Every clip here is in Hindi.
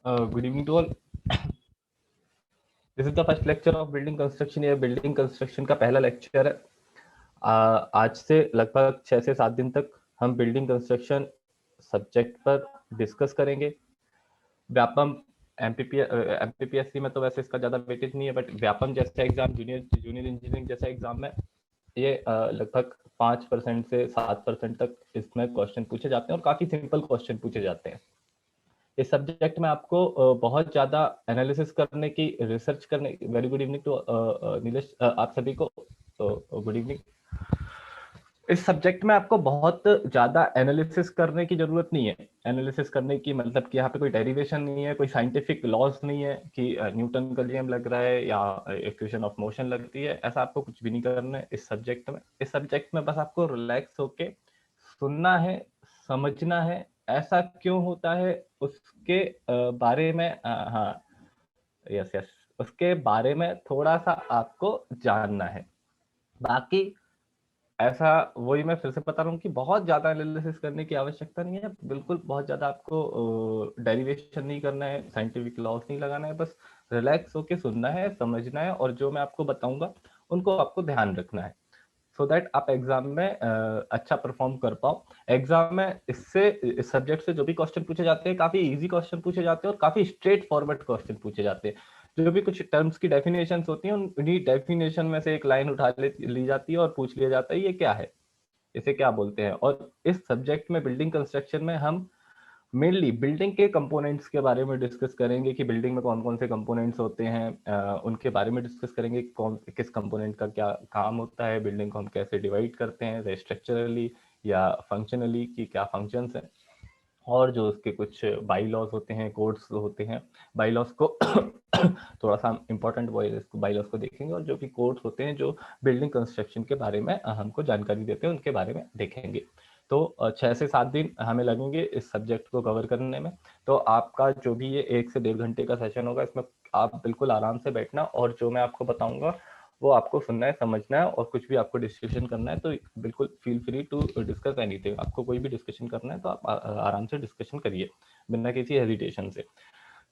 Good evening to all. This is the first lecture of building construction. ये building construction का पहला लेक्चर है। आज से लगभग 6 से 7 दिन तक हम building construction सब्जेक्ट पर डिस्कस करेंगे। व्यापम एमपीपीएससी में तो वैसे इसका ज़्यादा वेटेज नहीं है, बट व्यापम जैसा एग्जाम, जूनियर इंजीनियरिंग जैसा एग्जाम में ये लगभग 5% से 7% तक इसमें क्वेश्चन पूछे जाते हैं और काफ़ी सिंपल क्वेश्चन पूछे जाते हैं। इस सब्जेक्ट में आपको बहुत ज्यादा एनालिसिस करने की, रिसर्च करने। Very good evening to Nilesh, आप सभी को गुड इवनिंग। इस सब्जेक्ट में आपको बहुत ज्यादा एनालिसिस करने की जरूरत नहीं है। एनालिसिस करने की मतलब कि यहाँ पे कोई डेरिवेशन नहीं है, कोई साइंटिफिक लॉज नहीं है कि न्यूटन का नियम लग रहा है या इक्वेशन ऑफ मोशन लगती है। ऐसा आपको कुछ भी नहीं करना है इस सब्जेक्ट में। इस सब्जेक्ट में बस आपको रिलैक्स होके सुनना है, समझना है, ऐसा क्यों होता है उसके बारे में, हाँ, यस यस, उसके बारे में थोड़ा सा आपको जानना है। बाकी ऐसा, वही मैं फिर से बता रहा हूँ कि बहुत ज्यादा एनालिसिस करने की आवश्यकता नहीं है। बिल्कुल बहुत ज्यादा आपको डेरिवेशन नहीं करना है, साइंटिफिक लॉस नहीं लगाना है। बस रिलैक्स होके सुनना है, समझना है, और जो मैं आपको बताऊंगा उनको आपको ध्यान रखना है, सो दैट आप एग्जाम में अच्छा परफॉर्म कर पाओ। एग्जाम में इस सब्जेक्ट से जो भी क्वेश्चन पूछे जाते हैं, काफी इजी क्वेश्चन पूछे जाते हैं और काफी स्ट्रेट फॉरवर्ड क्वेश्चन पूछे जाते हैं। जो भी कुछ टर्म्स की डेफिनेशन होती हैं, उन्हीं डेफिनेशन में से एक लाइन उठा ली जाती है और पूछ लिया जाता है ये क्या है, इसे क्या बोलते हैं। और इस सब्जेक्ट में, बिल्डिंग कंस्ट्रक्शन में, हम मेनली बिल्डिंग के कंपोनेंट्स के बारे में डिस्कस करेंगे कि बिल्डिंग में कौन कौन से कंपोनेंट्स होते हैं, उनके बारे में डिस्कस करेंगे। कौन किस कंपोनेंट का क्या काम होता है, बिल्डिंग को हम कैसे डिवाइड करते हैं, स्ट्रक्चरली या फंक्शनली, की क्या फंक्शंस हैं, और जो उसके कुछ बाई लॉज होते हैं, कोड्स होते हैं। बाई लॉज को थोड़ा सा इम्पोर्टेंट बाई लॉज को देखेंगे, और जो भी कोड्स होते हैं जो बिल्डिंग कंस्ट्रक्शन के बारे में हमको जानकारी देते हैं, उनके बारे में देखेंगे। तो 6 से 7 दिन हमें लगेंगे इस सब्जेक्ट को कवर करने में। तो आपका जो भी ये 1 से 1.5 घंटे का सेशन होगा, इसमें आप बिल्कुल आराम से बैठना, और जो मैं आपको बताऊंगा वो आपको सुनना है, समझना है, और कुछ भी आपको डिस्कशन करना है तो बिल्कुल feel free to discuss anything. आपको कोई भी डिस्कशन करना है तो आप आराम से डिस्कशन करिए बिना किसी हेजिटेशन से।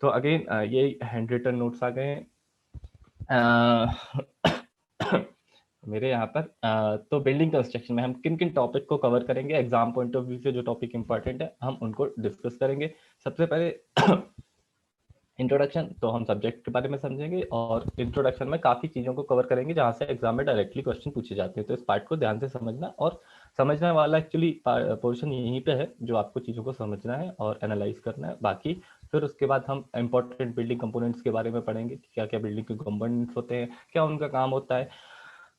तो अगेन ये हैंड रिटन नोट्स आ गए मेरे यहाँ पर। तो बिल्डिंग कंस्ट्रक्शन में हम किन किन टॉपिक को कवर करेंगे, एग्जाम पॉइंट ऑफ व्यू से जो टॉपिक इंपॉर्टेंट है हम उनको डिस्कस करेंगे। सबसे पहले इंट्रोडक्शन, तो हम सब्जेक्ट के बारे में समझेंगे, और इंट्रोडक्शन में काफ़ी चीज़ों को कवर करेंगे जहाँ से एग्जाम में डायरेक्टली क्वेश्चन पूछे जाते हैं। तो इस पार्ट को ध्यान से समझना, और समझने वाला एक्चुअली पोर्शन यहीं पे है, जो आपको चीज़ों को समझना है और एनालाइज करना है। बाकी फिर उसके बाद हम इंपॉर्टेंट बिल्डिंग कंपोनेंट्स के बारे में पढ़ेंगे, क्या क्या बिल्डिंग के कंपोनेंट्स होते हैं, क्या उनका काम होता है।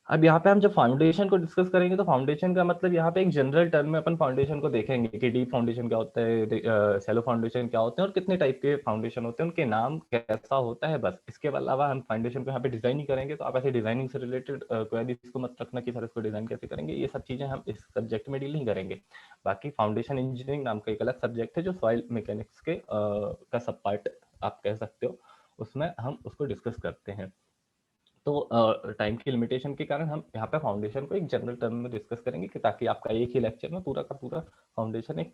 अब यहाँ पे हम जब फाउंडेशन को डिस्कस करेंगे तो फाउंडेशन का मतलब यहाँ पे एक जनरल टर्म में अपन फाउंडेशन को देखेंगे कि डीप फाउंडेशन क्या होता है, शैलो फाउंडेशन क्या होते हैं, और कितने टाइप के फाउंडेशन होते हैं, उनके नाम कैसा होता है। बस इसके अलावा हम फाउंडेशन को यहाँ पे डिजाइन ही करेंगे। तो आप ऐसे डिजाइनिंग से रिलेटेड कोई भी इसको मत रखना कि सर इसको डिजाइन कैसे करेंगे, ये सब चीजें हम इस सब्जेक्ट में डील नहीं करेंगे। बाकी फाउंडेशन इंजीनियरिंग नाम का एक अलग सब्जेक्ट है जो सॉइल मैकेनिक्स के का सब पार्ट आप कह सकते हो, उसमें हम उसको डिस्कस करते हैं। तो टाइम की लिमिटेशन के कारण हम यहाँ पे फाउंडेशन को एक जनरल टर्म में डिस्कस करेंगे, कि ताकि आपका एक ही लेक्चर में पूरा का पूरा फाउंडेशन एक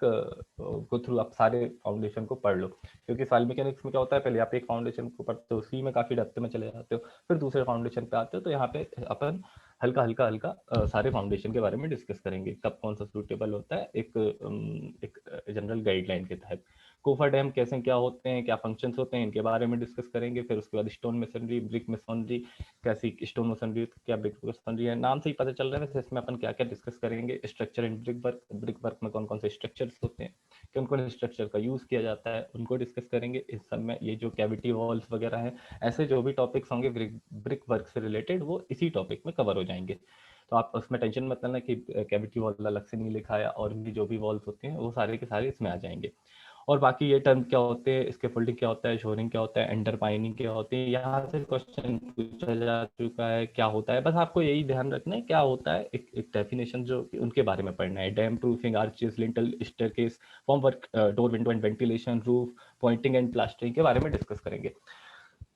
गो थ्रू आप सारे फाउंडेशन को पढ़ लो। क्योंकि सॉइल मैकेनिक्स में क्या होता है, पहले आप एक फाउंडेशन को पढ़ते हो, उसी में काफी डेप्थ में चले जाते हो, फिर दूसरे फाउंडेशन पे आते हो। तो यहाँ पे अपन हल्का हल्का हल्का सारे फाउंडेशन के बारे में डिस्कस करेंगे, कब कौन सा सूटेबल होता है, एक जनरल गाइडलाइन के तहत। कोफा डैम कैसे, क्या होते हैं, क्या फंक्शंस होते हैं, इनके बारे में डिस्कस करेंगे। फिर उसके बाद स्टोन मेसनरी, ब्रिक मेसनरी, कैसी स्टोन मसनरी, क्या ब्रिक मसनरी है, नाम से ही पता चल रहा है। वैसे इसमें अपन क्या क्या डिस्कस करेंगे, स्ट्रक्चर इन ब्रिक वर्क में कौन कौन से स्ट्रक्चर्स होते हैं, कौन कौन से स्ट्रक्चर का यूज किया जाता है, उनको डिस्कस करेंगे। इस सब में ये जो कैविटी वॉल्स वगैरह है, ऐसे जो भी टॉपिक्स होंगे ब्रिक वर्क से रिलेटेड, वो इसी टॉपिक में कवर हो जाएंगे। तो आप उसमें टेंशन मत लेना कि कैविटी वॉल अलग से नहीं लिखा है, और भी जो भी वॉल्स होते हैं वो सारे के सारे इसमें आ जाएंगे। और बाकी ये टर्म क्या होते हैं, इसके फोल्डिंग क्या होता है, शोरिंग क्या होता है, अंडरपाइनिंग क्या होती है, यहाँ से क्वेश्चन पूछा जा चुका है क्या होता है। बस आपको यही ध्यान रखना है क्या होता है, एक डेफिनेशन जो उनके बारे में पढ़ना है। Damp proofing, arches, lintel, staircase, formwork, door, window and ventilation, roof, pointing and plastering के बारे में डिस्कस करेंगे।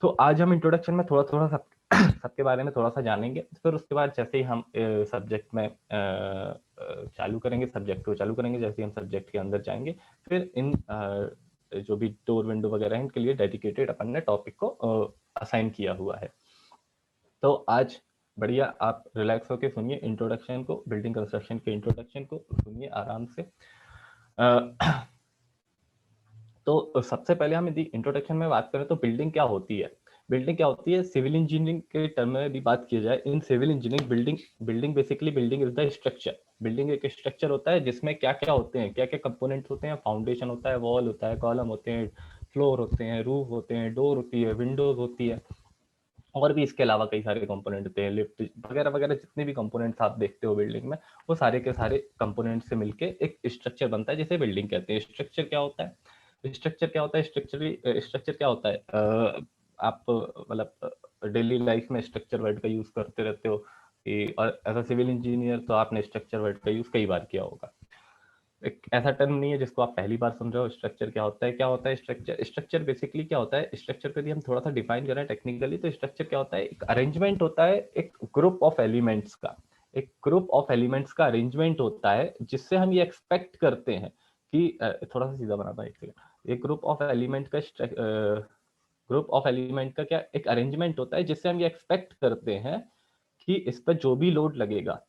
तो आज हम इंट्रोडक्शन में थोड़ा थोड़ा सबके बारे में थोड़ा सा जानेंगे। फिर उसके बाद जैसे ही हम सब्जेक्ट में चालू करेंगे, सब्जेक्ट को चालू करेंगे, जैसे ही हम सब्जेक्ट के अंदर जाएंगे, फिर इन जो भी डोर विंडो वगैरह है इनके लिए डेडिकेटेड अपन ने टॉपिक को असाइन किया हुआ है। तो आज बढ़िया आप रिलैक्स होके सुनिए इंट्रोडक्शन को, बिल्डिंग कंस्ट्रक्शन के इंट्रोडक्शन को सुनिए आराम से। तो सबसे पहले हम यदि इंट्रोडक्शन में बात करें तो बिल्डिंग क्या होती है। बिल्डिंग क्या होती है, सिविल इंजीनियरिंग के टर्म में यदि बात की जाए, in civil engineering building basically building is the structure. Building एक स्ट्रक्चर होता है जिसमें क्या क्या होते हैं, क्या क्या कंपोनेंट्स होते हैं। फाउंडेशन होता है, वॉल होता है, कॉलम होते हैं, फ्लोर होते हैं, रूफ होते हैं, डोर होती है, विंडोज होती है, और भी इसके अलावा कई सारे कंपोनेंट होते हैं, लिफ्ट वगैरह वगैरह। जितने भी कंपोनेंट्स आप देखते हो बिल्डिंग में, वो सारे के सारे कंपोनेंट से मिलके एक स्ट्रक्चर बनता है जिसे बिल्डिंग कहते हैं। स्ट्रक्चर क्या होता है, स्ट्रक्चर क्या होता है, स्ट्रक्चर क्या होता है, आप मतलब डेली लाइफ में स्ट्रक्चर वर्ड का यूज करते रहते हो और एज अ सिविल इंजीनियर तो आपने स्ट्रक्चर वर्ड का यूज कई बार किया होगा। एक ऐसा टर्म नहीं है जिसको आप पहली बार सुन रहे हो। स्ट्रक्चर क्या होता है, क्या होता है स्ट्रक्चर। स्ट्रक्चर बेसिकली क्या होता है, स्ट्रक्चर पे भी हम थोड़ा सा डिफाइन करें टेक्निकली तो स्ट्रक्चर क्या होता है, एक अरेंजमेंट होता है एक ग्रुप ऑफ एलिमेंट्स का। एक ग्रुप ऑफ एलिमेंट्स का अरेंजमेंट होता है जिससे हम ये एक्सपेक्ट करते हैं कि थोड़ा सा सीधा बनाता है एक ग्रुप ऑफ एलिमेंट का ग्रुप ऑफ एलिमेंट का क्या एक अरेंजमेंट होता है जिससे हम ये एक्सपेक्ट करते हैं कि इस पर जो भी लोड लगेगा,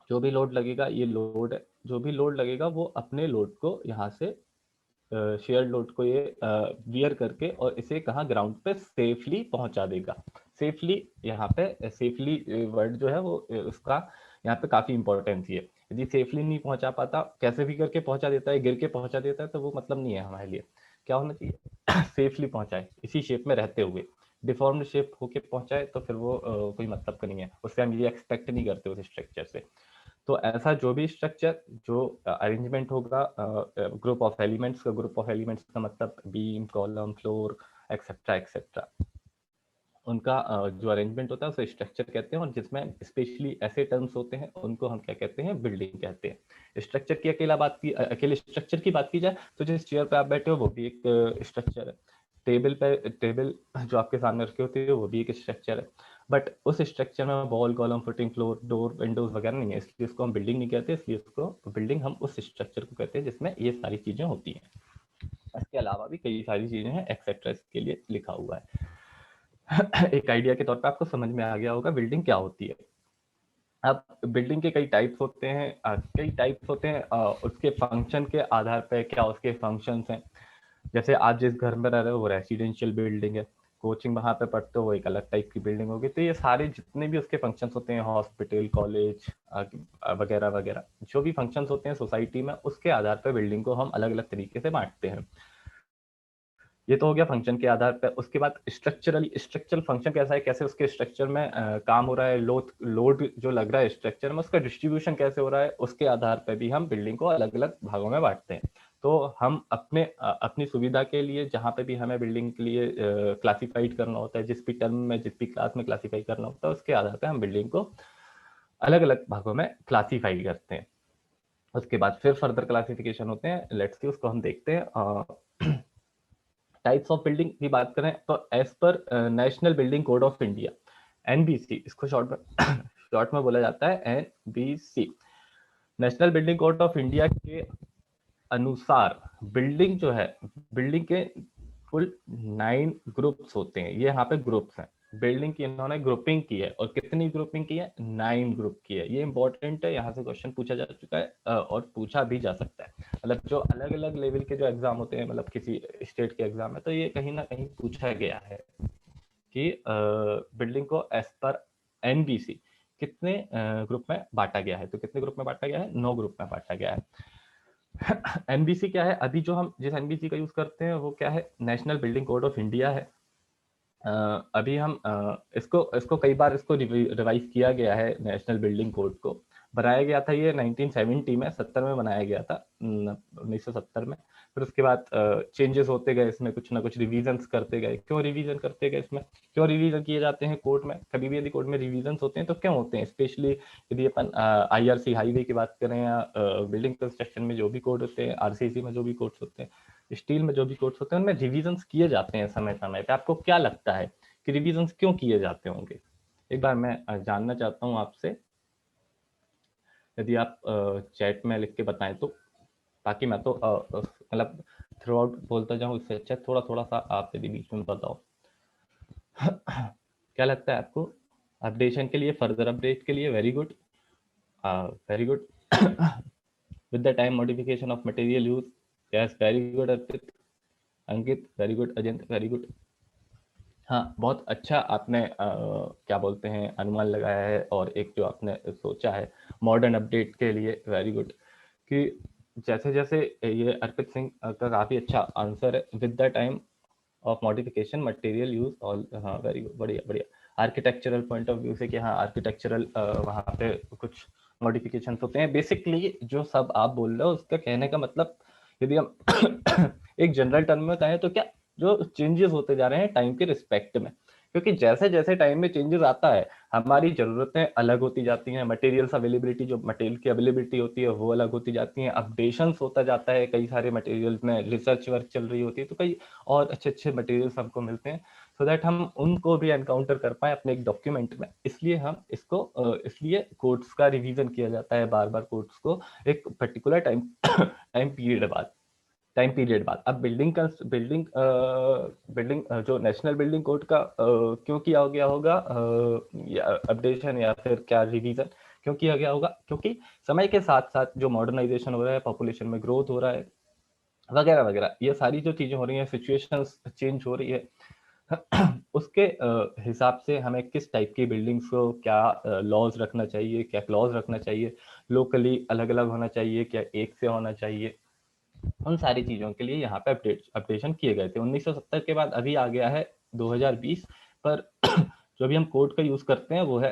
जो भी लोड लगेगा, ये लोड है, जो भी लोड लगेगा वो अपने लोड को यहाँ से शेयर लोड को ये वियर करके और इसे कहाँ ग्राउंड पे सेफली पहुंचा देगा। सेफली, यहाँ पे सेफली वर्ड जो है वो उसका यहाँ पे काफी इंपॉर्टेंस है। यदि सेफली नहीं पहुंचा पाता, कैसे भी करके पहुंचा देता है, गिर के पहुंचा देता है, तो वो मतलब नहीं है हमारे लिए। क्या होना चाहिए, सेफली पहुंचाए इसी शेप में रहते हुए। डिफॉर्म्ड शेप होके पहुंचाए तो फिर वो कोई मतलब का नहीं है, उससे हम ये एक्सपेक्ट नहीं करते उस स्ट्रक्चर से। तो ऐसा जो भी स्ट्रक्चर, जो अरेंजमेंट होगा ग्रुप ऑफ एलिमेंट्स का, ग्रुप ऑफ एलिमेंट्स का मतलब beam, column, floor etcetera etcetera, उनका जो अरेंजमेंट होता है उसे स्ट्रक्चर कहते हैं। और जिसमें स्पेशली ऐसे टर्म्स होते हैं उनको हम क्या कहते हैं, बिल्डिंग कहते हैं। स्ट्रक्चर की अकेले स्ट्रक्चर की बात की जाए तो जिस चेयर पे आप बैठे हो वो भी एक स्ट्रक्चर है। टेबल जो आपके सामने रखे होते हैं वो भी एक स्ट्रक्चर है। बट उस स्ट्रक्चर में wall, column, footing, floor, door, Windows वगैरह नहीं है, इसलिए इसको हम बिल्डिंग नहीं कहते। इसलिए इसको बिल्डिंग हम उस स्ट्रक्चर को कहते हैं जिसमें ये सारी चीजें होती हैं। इसके अलावा भी कई सारी चीजें हैं एक्सेट्रा, इसके लिए लिखा हुआ है। एक आइडिया के तौर पे आपको समझ में आ गया होगा बिल्डिंग क्या होती है। अब बिल्डिंग के कई टाइप्स होते हैं, उसके फंक्शन के आधार पर क्या उसके फंक्शंस हैं। जैसे आप जिस घर में रह रहे हो वो रेसिडेंशियल बिल्डिंग है, कोचिंग वहां पे पढ़ते हो वो एक अलग टाइप की बिल्डिंग होगी। तो ये सारे जितने भी उसके फंक्शंस होते हैं, हॉस्पिटल, कॉलेज वगैरह वगैरह, जो भी फंक्शंस होते हैं सोसाइटी में, उसके आधार पर बिल्डिंग को हम अलग अलग तरीके से बांटते हैं। ये तो हो गया फंक्शन के आधार पर। उसके बाद स्ट्रक्चरल फंक्शन कैसा है, कैसे उसके स्ट्रक्चर में काम हो रहा है, लोड जो लग रहा है स्ट्रक्चर में उसका डिस्ट्रीब्यूशन कैसे हो रहा है, उसके आधार पर भी हम बिल्डिंग को अलग अलग भागों में बांटते हैं। तो हम अपनी सुविधा के लिए जहाँ पे भी हमें बिल्डिंग के लिए क्लासिफाइड करना होता है, जिस भी टर्म में, जिस भी क्लास में क्लासिफाई करना होता है, उसके आधार पर हम बिल्डिंग को अलग अलग भागों में क्लासिफाई करते हैं। उसके बाद फिर फर्दर क्लासिफिकेशन होते हैं, लेट्स सी उसको हम देखते हैं। टाइप्स ऑफ बिल्डिंग की बात करें तो as per national building code of India, NBC इसको शॉर्ट में बोला जाता है, NBC, national building code of India के अनुसार बिल्डिंग जो है, बिल्डिंग के कुल 9 ग्रुप्स होते हैं। ये यहाँ पे ग्रुप्स हैं, बिल्डिंग की इन्होंने ग्रुपिंग की है। और कितनी ग्रुपिंग की है, 9 ग्रुप की है। ये इंपॉर्टेंट है, यहाँ से क्वेश्चन पूछा जा चुका है और पूछा भी जा सकता है। मतलब जो अलग अलग लेवल के जो एग्जाम होते हैं, मतलब किसी स्टेट के एग्जाम में, तो ये कहीं ना कहीं पूछा गया है कि बिल्डिंग को एज पर एनबीसी कितने ग्रुप में बांटा गया है। तो कितने ग्रुप में बांटा गया है, 9 ग्रुप में बांटा गया है। एनबीसी क्या है, अभी जो हम जिस एनबीसी का यूज करते हैं वो क्या है, national building code of India है। अभी हम इसको कई बार इसको रिवाइज किया गया है। नेशनल बिल्डिंग कोड को बनाया गया था ये 1970 में, 70 में बनाया गया था, 1970 में। फिर उसके बाद चेंजेस होते गए इसमें, कुछ ना कुछ रिवीजन्स करते गए। क्यों रिवीजन करते गए इसमें, क्यों रिवीजन किए जाते हैं कोड में, कभी भी यदि कोड में रिवीजन होते हैं तो क्यों होते हैं, स्पेशली यदि अपन आईआरसी हाईवे की बात करें या बिल्डिंग कंस्ट्रक्शन में जो भी कोड होते हैं, आरसीसी में जो भी कोड्स होते हैं, स्टील में जो भी कोड्स होते हैं, उनमें रिवीजन्स किए जाते हैं समय समय पे। आपको क्या लगता है कि रिवीजन्स क्यों किए जाते होंगे, एक बार मैं जानना चाहता हूँ आपसे। यदि आप चैट में लिख के बताएं तो, बाकी मैं तो मतलब थ्रू आउट बोलता जाऊँ, इससे अच्छा थोड़ा थोड़ा सा आप यदि बीच में बताओ। क्या लगता है आपको? अपडेशन के लिए, फर्दर अपडेट के लिए very good, very good. With the time modification of material use, yes very good Arpit, Ankit very good, Ajant very good. हाँ, बहुत अच्छा आपने क्या बोलते हैं अनुमान लगाया है, और एक जो आपने सोचा है मॉडर्न अपडेट के लिए, वेरी गुड। कि जैसे जैसे ये अर्पित सिंह का काफ़ी अच्छा आंसर है, with the time of modification material use all, हाँ वेरी गुड, बढ़िया बढ़िया। आर्किटेक्चरल पॉइंट ऑफ व्यू से कि हाँ आर्किटेक्चरल वहाँ पे कुछ मॉडिफिकेशन होते हैं। बेसिकली जो सब आप बोल रहे हो उसका कहने का मतलब, यदि हम एक जनरल टर्म में कहें तो क्या, जो चेंजेस होते जा रहे हैं टाइम के रिस्पेक्ट में, क्योंकि जैसे जैसे टाइम में चेंजेस आता है हमारी ज़रूरतें अलग होती जाती हैं, मटेरियल्स अवेलेबिलिटी, जो मटेरियल की अवेलेबिलिटी होती है वो अलग होती जाती हैं, अपडेशंस होता जाता है, कई सारे मटेरियल्स में रिसर्च वर्क चल रही होती है, तो कई और अच्छे अच्छे मटेरियल्स हमको मिलते हैं, सो दैट हम उनको भी एनकाउंटर कर पाए अपने एक डॉक्यूमेंट में। इसलिए हम इसको इसलिए कोड्स का रिवीजन किया जाता है बार बार, कोड्स को एक पर्टिकुलर टाइम टाइम पीरियड बाद, अब बिल्डिंग जो नेशनल बिल्डिंग कोड का क्यों किया गया होगा अपडेशन या फिर क्या रिवीजन क्यों किया गया होगा, क्योंकि समय के साथ साथ जो मॉडर्नाइजेशन हो रहा है, पॉपुलेशन में ग्रोथ हो रहा है वगैरह वगैरह, ये सारी जो चीजें हो रही हैं, सिचुएशंस चेंज हो रही है, उसके हिसाब से हमें किस टाइप की बिल्डिंग्स को क्या लॉज रखना चाहिए, क्या क्लॉज रखना चाहिए, लोकली अलग अलग होना चाहिए, क्या एक से होना चाहिए, उन सारी चीज़ों के लिए यहाँ पे अपडेशन किए गए थे। 1970 के बाद अभी आ गया है 2020, पर जो भी हम कोड का यूज़ करते हैं वो है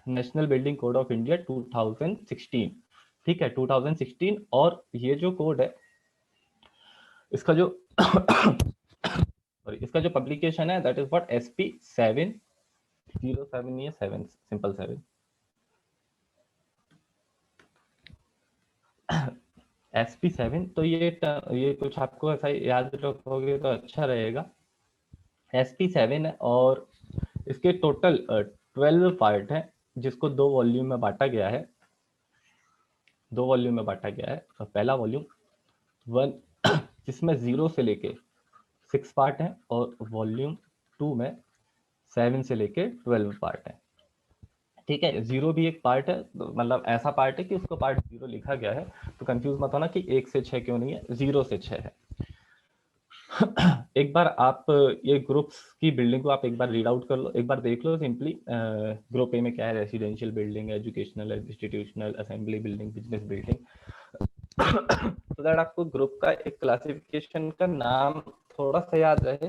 national building code of India 2016। ठीक है, 2016। और ये जो कोड है इसका जो और इसका जो पब्लिकेशन है दैट इज व्हाट SP707, नहीं है 7, सिंपल 7, SP7। तो ये कुछ आपको ऐसा याद रखोगे तो अच्छा रहेगा। SP7 है, और इसके टोटल 12 पार्ट हैं, जिसको दो वॉल्यूम में बांटा गया है, तो पहला वॉल्यूम 1 जिसमें 0 से लेके 6 पार्ट हैं, और वॉल्यूम 2 में 7 से लेके 12 पार्ट हैं। ठीक है, 0 भी एक पार्ट है, तो मतलब ऐसा पार्ट है कि उसको पार्ट 0 लिखा गया है, तो कंफ्यूज मत होना कि 1 से 6 क्यों नहीं है, 0 से 6 है। एक बार आप ये ग्रुप्स की बिल्डिंग को आप एक बार रीड आउट कर लो, एक बार देख लो सिंपली। ग्रुप ए में क्या है, residential building, educational, institutional, assembly building, business building. तो दैट आपको ग्रुप का एक क्लासिफिकेशन का नाम थोड़ा सा याद रहे,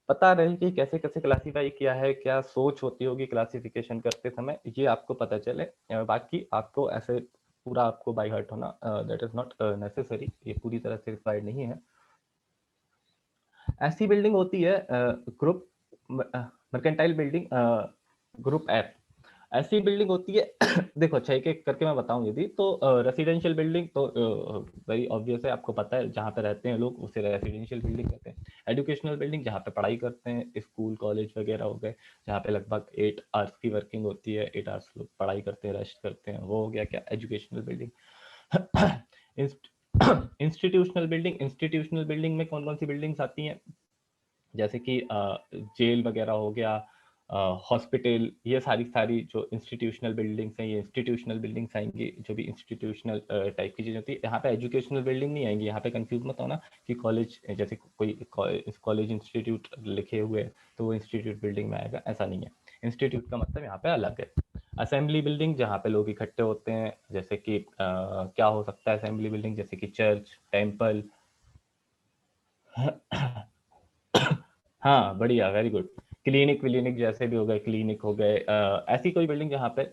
पता रहे कि कैसे कैसे क्लासीफाई किया है, क्या सोच होती होगी क्लासिफिकेशन करते समय, ये आपको पता चले। बाकी आपको ऐसे पूरा आपको बाय हार्ट होना दैट इज नॉट नेसेसरी, ये पूरी तरह से रिक्वायर्ड नहीं है। ऐसी बिल्डिंग होती है group mercantile building, group F, ऐसी बिल्डिंग होती है। देखो अच्छा एक एक करके मैं बताऊं यदि तो, रेसिडेंशियल बिल्डिंग तो वेरी ऑब्वियस है, आपको पता है जहाँ पे रहते हैं लोग उसे रेसिडेंशियल बिल्डिंग कहते हैं। एजुकेशनल बिल्डिंग जहाँ पे पढ़ाई करते हैं, स्कूल कॉलेज वगैरह हो गए, जहाँ पे लगभग 8 आवर्स की वर्किंग होती है, 8 आवर्स लोग पढ़ाई करते हैं, रेस्ट करते हैं, वो हो गया क्या, एजुकेशनल बिल्डिंग। इंस्टीट्यूशनल बिल्डिंग में कौन कौन सी बिल्डिंग्स आती हैं, जैसे कि जेल वगैरह हो गया, हॉस्पिटल, ये सारी सारी जो इंस्टीट्यूशनल बिल्डिंग्स हैं, ये इंस्टीट्यूशनल बिल्डिंग्स आएंगी, जो भी इंस्टीट्यूशनल टाइप की चीज़ होती है। यहाँ पे एजुकेशनल बिल्डिंग नहीं आएंगी, यहाँ पे कंफ्यूज मत होना कि कॉलेज, जैसे कोई कॉलेज इंस्टीट्यूट लिखे हुए तो वो इंस्टीट्यूट बिल्डिंग में आएगा, ऐसा नहीं है। इंस्टीट्यूट का मतलब यहाँ पे अलग है। असेंबली बिल्डिंग जहाँ पे लोग इकट्ठे होते हैं, जैसे कि क्या हो सकता है असेंबली बिल्डिंग, जैसे कि चर्च, टेम्पल। हाँ बढ़िया, वेरी गुड। क्लिनिक विलिनिक जैसे भी हो गए, क्लिनिक हो गए, ऐसी कोई बिल्डिंग जहाँ पे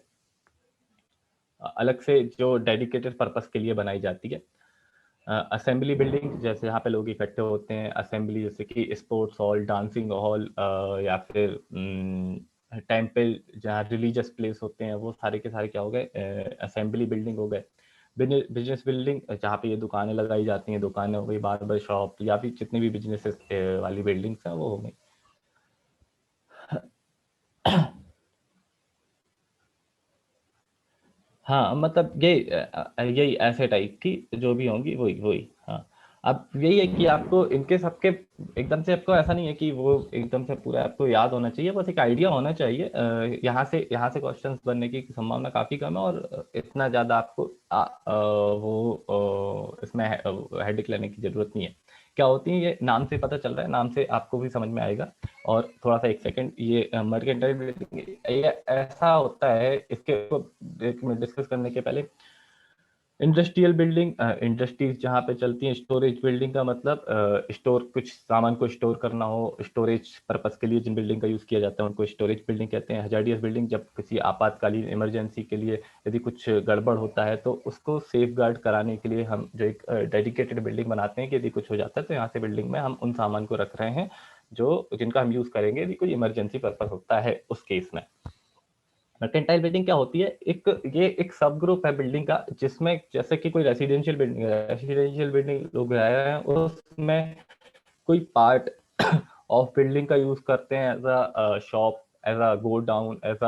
अलग से जो डेडिकेटेड पर्पस के लिए बनाई जाती है। असेंबली बिल्डिंग जैसे यहाँ पे लोग इकट्ठे होते हैं, असेंबली जैसे कि स्पोर्ट्स हॉल, डांसिंग हॉल, या फिर टेम्पल जहाँ रिलीजियस प्लेस होते हैं, वो सारे के सारे क्या हो गए, असेंबली बिल्डिंग हो गए। बिजनेस बिल्डिंग जहाँ पे ये दुकानें लगाई जाती हैं, दुकानें हो गई, बार्बर शॉप, या भी जितने भी बिजनेस वाली बिल्डिंग्स हैं वो हो गई। हाँ मतलब यही ऐसे टाइप की जो भी होंगी वही वही, हाँ। अब यही है कि आपको इनके सबके एकदम से, आपको ऐसा नहीं है कि वो एकदम से पूरा आपको याद होना चाहिए, बस एक आइडिया होना चाहिए। यहाँ से क्वेश्चंस बनने की संभावना काफी कम है, और इतना ज्यादा आपको इसमें हेडिक लेने की जरूरत नहीं है। क्या होती है ये नाम से पता चल रहा है, नाम से आपको भी समझ में आएगा। और थोड़ा सा एक सेकंड, ये मर्केंटाइल बिल्डिंग ये ऐसा होता है, इसके डिस्कस करने के पहले, इंडस्ट्रियल बिल्डिंग, इंडस्ट्रीज जहाँ पे चलती हैं। स्टोरेज बिल्डिंग का मतलब स्टोर, कुछ सामान को स्टोर करना हो, स्टोरेज पर्पस के लिए जिन बिल्डिंग का यूज किया जाता है उनको स्टोरेज बिल्डिंग कहते हैं। हजार्डियस बिल्डिंग, जब किसी आपातकालीन इमरजेंसी के लिए यदि कुछ गड़बड़ होता है तो उसको सेफ गार्ड कराने के लिए हम जो एक डेडिकेटेड बिल्डिंग बनाते हैं कि यदि कुछ हो जाता है तो यहाँ से बिल्डिंग में हम उन सामान को रख रहे हैं जो जिनका हम यूज करेंगे यदि कोई इमरजेंसी पर्पस होता है उस केस में। मर्केंटाइल बिल्डिंग क्या होती है, ये एक सब ग्रुप है बिल्डिंग का, जिसमें जैसे कि कोई रेसिडेंशियल बिल्डिंग है, रेसिडेंशियल बिल्डिंग लोग रह रहे हैं, उसमें कोई पार्ट ऑफ बिल्डिंग का यूज करते हैं as a shop, as a godown, as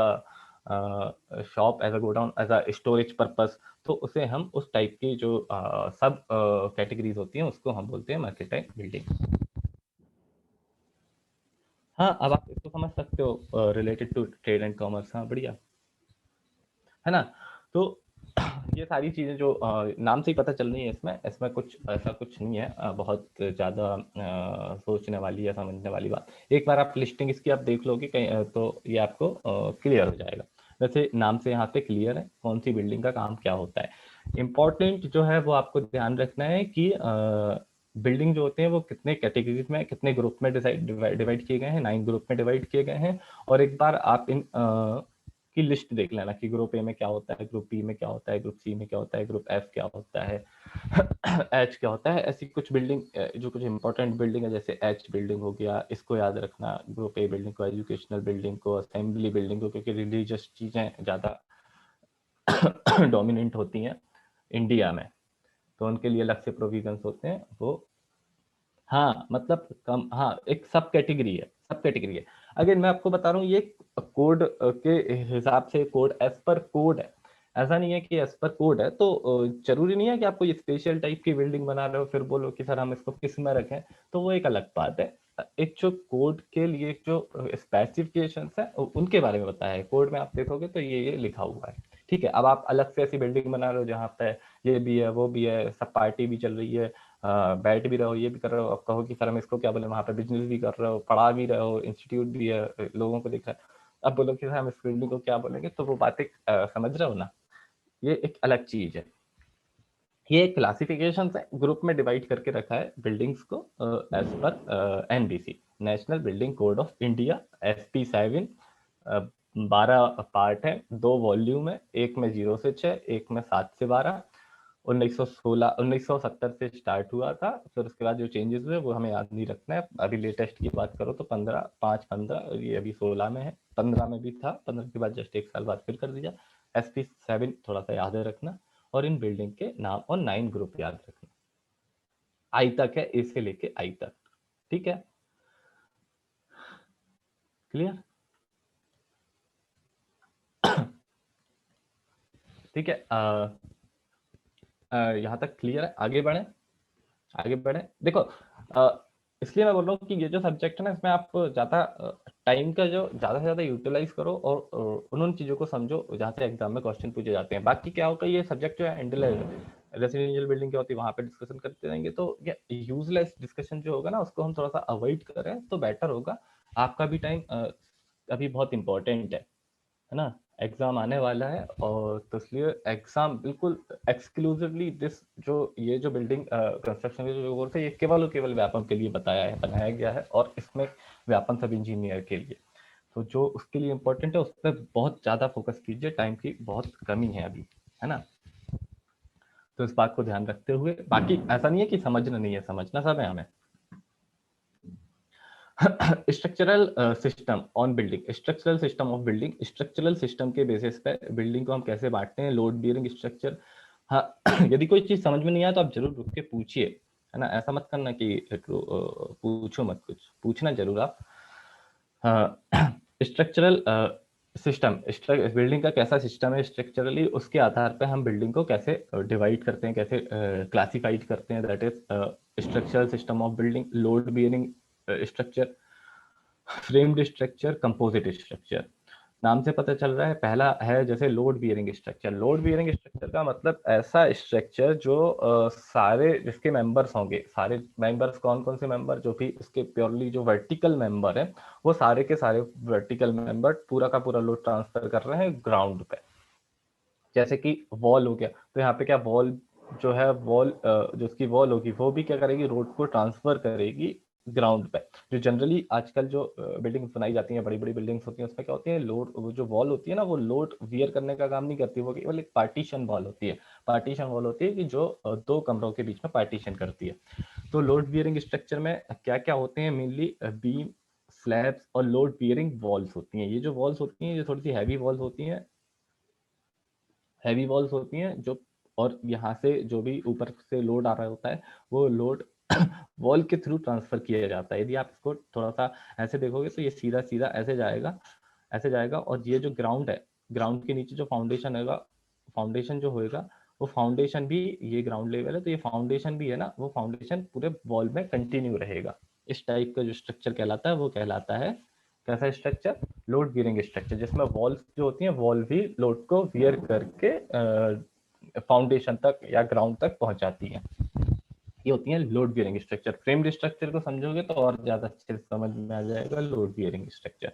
a storage purpose. तो उसे हम उस टाइप की जो सब कैटेगरीज होती हैं उसको हम बोलते हैं मर्केंटाइल बिल्डिंग। हाँ, अब आप इसको समझ सकते हो related to trade and commerce. हाँ, बढ़िया है ना। तो ये सारी चीजें जो नाम से ही पता चल रही है, इसमें इसमें कुछ ऐसा कुछ नहीं है बहुत ज्यादा सोचने वाली या समझने वाली बात। एक बार आप लिस्टिंग इसकी आप देख लोगे कहीं तो ये आपको क्लियर हो जाएगा। वैसे नाम से यहाँ पे क्लियर है कौन सी बिल्डिंग का काम क्या होता है। इम्पोर्टेंट जो है वो आपको ध्यान रखना है कि बिल्डिंग जो होते हैं वो कितने कैटेगरीज में, कितने ग्रुप में डिवाइड किए गए हैं, 9 ग्रुप में डिवाइड किए गए हैं। और एक बार आप इन की लिस्ट देख लेना कि ग्रुप ए में क्या होता है, ग्रुप बी में क्या होता है, ग्रुप सी में क्या होता है, ग्रुप एफ क्या होता है, एच क्या होता है। ऐसी कुछ बिल्डिंग जो कुछ इंपॉर्टेंट बिल्डिंग है, जैसे एच बिल्डिंग हो गया, इसको याद रखना। ग्रुप ए बिल्डिंग को, एजुकेशनल बिल्डिंग को, असेंबली बिल्डिंग को, क्योंकि रिलीजियस चीजें ज्यादा डोमिनेंट होती हैं इंडिया में, तो उनके लिए अलग से प्रोविजंस होते हैं वो। हाँ मतलब कम, हाँ एक सब कैटेगरी है, सब कैटेगरी है। अगर मैं आपको बता रहा हूँ ये कोड के हिसाब से, कोड एज पर कोड है। ऐसा नहीं है कि एज पर कोड है तो जरूरी नहीं है कि आप कोई स्पेशल टाइप की बिल्डिंग बना रहे हो फिर बोलो कि सर हम इसको किस में रखें, तो वो एक अलग बात है। एक जो कोड के लिए जो स्पेसिफिकेशंस है उनके बारे में बताया है कोड में, आप देखोगे तो ये लिखा हुआ है। ठीक है, अब आप अलग से ऐसी बिल्डिंग बना रहे हो जहाँ पे ये भी है वो भी है, सब पार्टी भी चल रही है, बैठ भी रहो, ये भी कर रहे हो, अब कहो कि सर हम इसको क्या बोले, वहां पे बिजनेस भी कर रहे हो, पढ़ा भी रहे हो, इंस्टीट्यूट भी है, लोगों को दिख रहा है, अब बोलो कि सर हम इस बिल्डिंग को क्या बोलेंगे, तो वो बातें समझ रहे हो ना। ये एक अलग चीज है। ये क्लासिफिकेशन है, ग्रुप में डिवाइड करके रखा है बिल्डिंग्स को as per NBC, national building code of India, SP7। 12 part है, 2 वॉल्यूम है, एक में 0 से 6, एक में 7 से 12। 1970 से स्टार्ट हुआ था, फिर उसके बाद जो चेंजेस हुए वो हमें याद नहीं रखना है। अभी लेटेस्ट की बात करो तो 15, 5, 15, ये अभी 16 में है, 15 में भी था, 15 के बाद जस्ट एक साल बाद फिर कर दिया। SP7 थोड़ा सा याद रखना, और इन बिल्डिंग के नाम और 9 ग्रुप याद रखना। आई तक है, ए से लेके आई तक। ठीक है, क्लियर। ठीक है, यहाँ तक क्लियर है, आगे बढ़े। आगे बढ़े, देखो इसलिए मैं बोल रहा हूँ कि ये जो सब्जेक्ट है ना, इसमें आप ज्यादा टाइम का जो ज्यादा से ज्यादा यूटिलाइज करो, और उन चीजों को समझो जहाँ से एग्जाम में क्वेश्चन पूछे जाते हैं। बाकी क्या होगा, ये सब्जेक्ट जो है एंड रेसिडेंशियल बिल्डिंग क्या होती है वहां पे डिस्कशन करते रहेंगे, तो ये यूजलेस डिस्कशन जो होगा ना उसको हम थोड़ा सा अवॉइड करें तो बेटर होगा। आपका भी टाइम अभी बहुत इंपॉर्टेंट है ना, एग्जाम आने वाला है, और तो इसलिए एग्जाम बिल्कुल एक्सक्लूसिवली दिस जो ये जो बिल्डिंग कंस्ट्रक्शन के जो कोर्स है ये केवल और केवल व्यापम के लिए बनाया गया है, और इसमें व्यापम सब इंजीनियर के लिए, तो जो उसके लिए इम्पोर्टेंट है उस पर बहुत ज़्यादा फोकस कीजिए, टाइम की बहुत कमी है अभी, है ना। तो इस बात को ध्यान रखते हुए, बाकी ऐसा नहीं है कि समझना नहीं है, समझना सब है हमें। Structural system on building, structural system of building, structural system के बेसिस पे बिल्डिंग को हम कैसे बांटते हैं, लोड बियरिंग स्ट्रक्चर। हाँ, यदि कोई चीज समझ में नहीं आया तो आप जरूर रुक के पूछिए, है ना, ऐसा मत करना कि पूछो मत, कुछ पूछना जरूर आप। स्ट्रक्चरल सिस्टम, बिल्डिंग का कैसा सिस्टम है स्ट्रक्चरली, उसके आधार पे हम बिल्डिंग को कैसे डिवाइड करते हैं, कैसे क्लासिफाइड करते हैं, that is structural system of building, load bearing structure, framed structure, composite structure. नाम से पता चल रहा है, पहला है जैसे load bearing structure. Load bearing structure का मतलब ऐसा स्ट्रक्चर जो सारे जिसके मेंबर्स होंगे, सारे मेंबर्स कौन कौन से मेंबर, जो भी उसके प्योरली जो वर्टिकल मेंबर है, वो सारे के सारे वर्टिकल मेंबर पूरा का पूरा लोड ट्रांसफर कर रहे हैं ग्राउंड पे। जैसे कि वॉल हो गया, तो यहाँ पे क्या वॉल जो है, वॉल जो उसकी वॉल होगी वो भी क्या करेगी, रोड को ट्रांसफर करेगी ग्राउंड पे। जो जनरली आजकल जो बिल्डिंग्स बनाई जाती हैं, बड़ी बड़ी बिल्डिंग्स होती हैं, उसमें क्या होती है, लोड, वो जो वॉल होती है ना, वो लोड वियर करने का काम नहीं करती, वो केवल एक पार्टीशन वॉल होती है। पार्टीशन वॉल होती है कि जो दो कमरों के बीच में पार्टीशन करती है। तो लोड बियरिंग स्ट्रक्चर में क्या क्या होते हैं, मेनली बीम, स्लैब्स और लोड बियरिंग वॉल्स होती हैं। ये जो वॉल्स होती हैं, ये थोड़ी सी हैवी वॉल्स होती हैं, हैवी वॉल्स होती हैं जो, और यहाँ से जो भी ऊपर से लोड आ रहा होता है, वो लोड वॉल के थ्रू ट्रांसफर किया जाता है। यदि आप इसको थोड़ा सा ऐसे देखोगे तो ये सीधा सीधा ऐसे जाएगा, ऐसे जाएगा, और ये जो ग्राउंड है, ग्राउंड के नीचे जो फाउंडेशन होगा, फाउंडेशन जो होएगा, वो फाउंडेशन भी, ये ग्राउंड लेवल है तो ये फाउंडेशन भी है ना, वो फाउंडेशन पूरे वॉल में कंटिन्यू रहेगा। इस टाइप का जो स्ट्रक्चर कहलाता है वो कहलाता है कैसा स्ट्रक्चर, लोड बियरिंग स्ट्रक्चर, जिसमें वॉल्स जो होती हैं, वॉल भी लोड को वियर करके फाउंडेशन तक या ग्राउंड तक पहुंचाती हैं। ये होती है load bearing structure. Framed structure को समझोगे तो और ज्यादा अच्छे से समझ में आ जाएगा load bearing structure.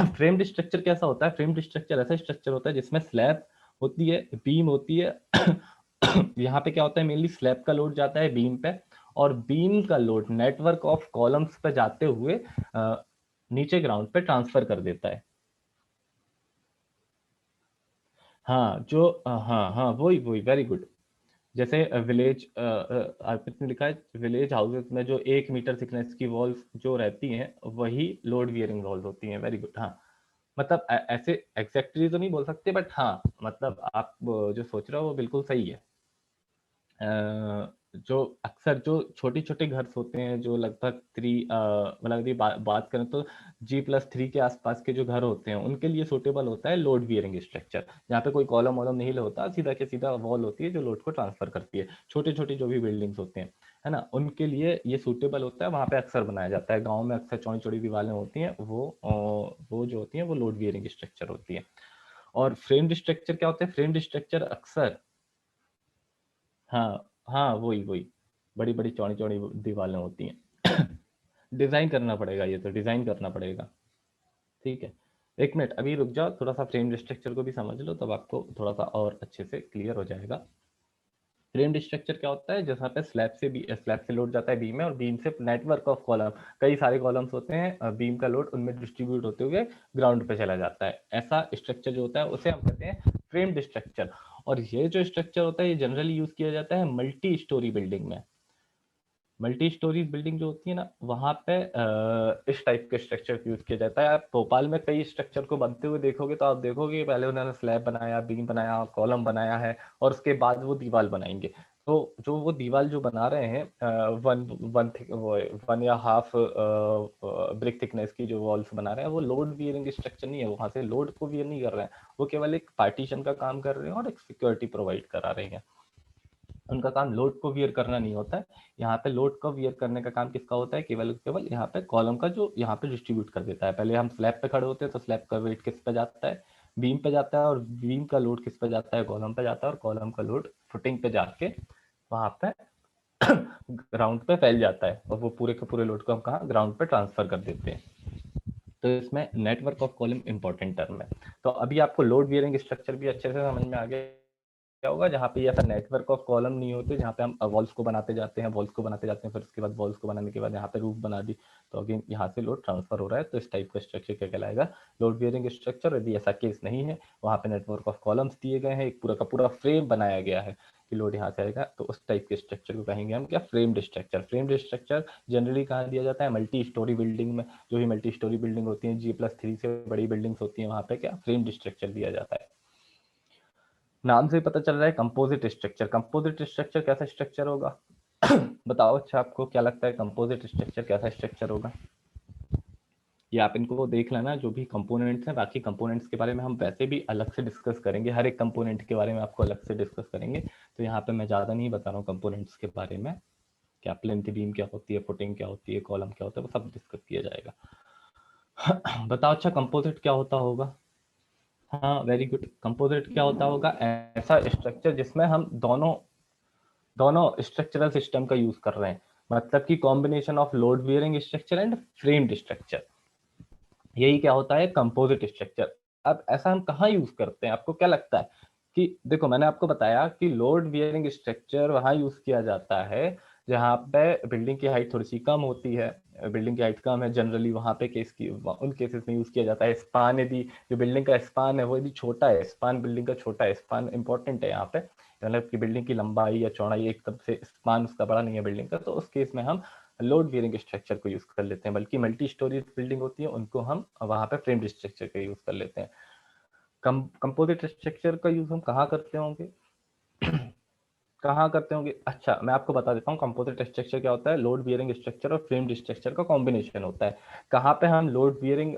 Framed structure कैसा होता है, फ्रेम्ड स्ट्रक्चर ऐसा स्ट्रक्चर होता है जिसमें स्लैब होती है, बीम होती है। यहाँ पे क्या होता है, मेनली स्लैब का लोड जाता है बीम पे, और बीम का लोड नेटवर्क ऑफ कॉलम्स पे जाते हुए नीचे ग्राउंड पे ट्रांसफर कर देता है। हाँ जो हाँ हाँ, वही वही, वेरी गुड। जैसे विलेज, आपने लिखा है विलेज हाउसेस में जो 1 मीटर थिकनेस की वॉल्स जो रहती हैं, वही लोड बियरिंग वॉल्स होती हैं। Very good. हाँ, मतलब ऐसे एग्जैक्टली तो नहीं बोल सकते, बट हाँ, मतलब आप जो सोच रहे हो वो बिल्कुल सही है। जो अक्सर जो छोटे छोटे घर होते हैं, जो लगभग मतलब यदि बात करें तो G+3 के आसपास के जो घर होते हैं, उनके लिए सूटेबल होता है लोड बियरिंग स्ट्रक्चर, जहाँ पे कोई कॉलम वॉलम नहीं होता, सीधा के सीधा वॉल होती है जो लोड को ट्रांसफर करती है। छोटे छोटे जो भी बिल्डिंग्स होते हैं, है ना, उनके लिए ये सूटेबल होता है, वहाँ पे अक्सर बनाया जाता है। गाँव में अक्सर चौड़ी चौड़ी दीवारें होती हैं, वो जो होती हैं वो लोड बियरिंग स्ट्रक्चर होती है। और फ्रेम्ड स्ट्रक्चर क्या होता है, फ्रेम्ड स्ट्रक्चर अक्सर, हाँ हाँ, वही वही, बड़ी बड़ी चौड़ी चौड़ी दीवारें होती हैं। डिजाइन करना पड़ेगा, ये तो डिजाइन करना पड़ेगा। ठीक है, एक मिनट अभी रुक जाओ, थोड़ा सा फ्रेम स्ट्रक्चर को भी समझ लो, तब आपको थोड़ा सा और अच्छे से क्लियर हो जाएगा। फ्रेम स्ट्रक्चर क्या होता है, जहाँ पे स्लैब से लोड जाता है बीम में, और बीम से नेटवर्क ऑफ कॉलम, कई सारे कॉलम्स होते हैं, बीम का लोड उनमें डिस्ट्रीब्यूट होते हुए ग्राउंड पे चला जाता है। ऐसा स्ट्रक्चर जो होता है उसे हम कहते हैं फ्रेम्ड स्ट्रक्चर। और ये जो स्ट्रक्चर होता है, ये जनरली यूज किया जाता है मल्टी स्टोरी बिल्डिंग में। मल्टी स्टोरीज बिल्डिंग जो होती है ना, वहां पे इस टाइप के स्ट्रक्चर यूज किया जाता है। आप भोपाल में कई स्ट्रक्चर को बनते हुए देखोगे तो आप देखोगे पहले उन्होंने स्लैब बनाया, बीम बनाया, कॉलम बनाया है, और उसके बाद वो दीवार बनाएंगे। तो जो वो दीवार जो बना रहे हैं, वन वन वो 1.5 ब्रिक थिकनेस की जो वॉल्स बना रहे हैं, वो लोड बियरिंग स्ट्रक्चर नहीं है, वहां से लोड को बियर नहीं कर रहे हैं, वो केवल एक पार्टीशन का काम कर रहे हैं और एक सिक्योरिटी प्रोवाइड करा रहे हैं। उनका काम लोड को वियर करना नहीं होता है। यहाँ पे लोड को वियर करने का काम किसका होता है, केवल केवल यहाँ पे कॉलम का, जो यहाँ पे डिस्ट्रीब्यूट कर देता है। पहले हम स्लैब पे खड़े होते हैं तो स्लैब का वेट किस पे जाता है, बीम पे जाता है, और बीम का लोड किस पे जाता है, कॉलम पे जाता है, और कॉलम का लोड फुटिंग पे जाके वहां पे ग्राउंड पे फैल जाता है, और वो पूरे के पूरे लोड को हम कहाँ, ग्राउंड पे ट्रांसफर कर देते हैं। तो इसमें network of column important term है। तो अभी आपको लोड बियरिंग स्ट्रक्चर भी अच्छे से समझ में आ गया क्या होगा, जहाँ पे ऐसा नेटवर्क ऑफ कॉलम नहीं होते, जहाँ पे हम वॉल्स को बनाते जाते हैं, वॉल्स को बनाते जाते हैं, फिर उसके बाद वॉल्स को बनाने के बाद यहाँ पे रूफ बना दी, तो अगेन यहाँ से लोड ट्रांसफर हो रहा है। तो इस टाइप का स्ट्रक्चर क्या कहलाएगा, लोड बियरिंग स्ट्रक्चर। यदि ऐसा केस नहीं है, वहाँ पे नेटवर्क ऑफ कॉलम्स दिए गए हैं, एक पूरा का पूरा फ्रेम बनाया गया है कि लोड यहाँ से आएगा, तो उस टाइप के स्ट्रक्चर को कहेंगे हम क्या, framed structure. Framed structure generally कहाँ दिया जाता है, मल्टी स्टोरी बिल्डिंग में। जो भी मल्टी स्टोरी बिल्डिंग होती है, G+3 से बड़ी बिल्डिंग्स होती है, वहाँ पे क्या, फ्रेम्ड स्ट्रक्चर दिया जाता है। नाम से पता चल रहा है कंपोजिट स्ट्रक्चर। कंपोजिट स्ट्रक्चर कैसा स्ट्रक्चर होगा? बताओ, अच्छा आपको क्या लगता है कंपोजिट स्ट्रक्चर कैसा स्ट्रक्चर होगा? ये आप इनको देख लेना, जो भी कंपोनेंट्स हैं, बाकी कंपोनेंट्स के बारे में हम वैसे भी अलग से डिस्कस करेंगे, हर एक कंपोनेंट के बारे में आपको अलग से डिस्कस करेंगे, तो यहाँ पे मैं ज़्यादा नहीं बता रहा हूँ कंपोनेंट्स के बारे में। क्या प्लिंथ बीम क्या होती है, फुटिंग क्या होती है, कॉलम क्या होता है, वो सब डिस्कस किया जाएगा। बताओ अच्छा कंपोजिट क्या होता होगा? हाँ वेरी गुड, कंपोजिट क्या होता होगा? ऐसा स्ट्रक्चर जिसमें हम दोनों दोनों स्ट्रक्चरल सिस्टम का यूज कर रहे हैं, मतलब कि combination of load bearing structure and framed structure, यही क्या होता है कंपोजिट स्ट्रक्चर। अब ऐसा हम कहाँ यूज करते हैं, आपको क्या लगता है? कि देखो मैंने आपको बताया कि लोड बियरिंग स्ट्रक्चर वहां यूज किया जाता है जहाँ पे बिल्डिंग की हाइट थोड़ी सी कम होती है, बिल्डिंग की हाइट कम है जनरली, वहां पे केस की उन केसेस में यूज किया जाता है। स्पान यदि जो बिल्डिंग का स्पान है वो यदि छोटा है, स्पान बिल्डिंग का छोटा है, स्पान इंपॉर्टेंट है यहाँ पे, मतलब कि बिल्डिंग की लंबाई या चौड़ाई एकदम से स्पान उसका बड़ा नहीं है बिल्डिंग का, तो उस केस में हम लोड बियरिंग स्ट्रक्चर को यूज कर लेते हैं। बल्कि मल्टी स्टोरी बिल्डिंग होती है उनको हम वहां पे फ्रेम्ड स्ट्रक्चर का यूज कर लेते हैं। कंपोजिट स्ट्रक्चर का यूज हम कहाँ करते होंगे? कहाँ करते होंगे? अच्छा मैं आपको बता देता हूँ, कंपोजिट स्ट्रक्चर क्या होता है, लोड बियरिंग स्ट्रक्चर और फ्रेम्ड स्ट्रक्चर का कॉम्बिनेशन होता है। कहाँ पे हम लोड बियरिंग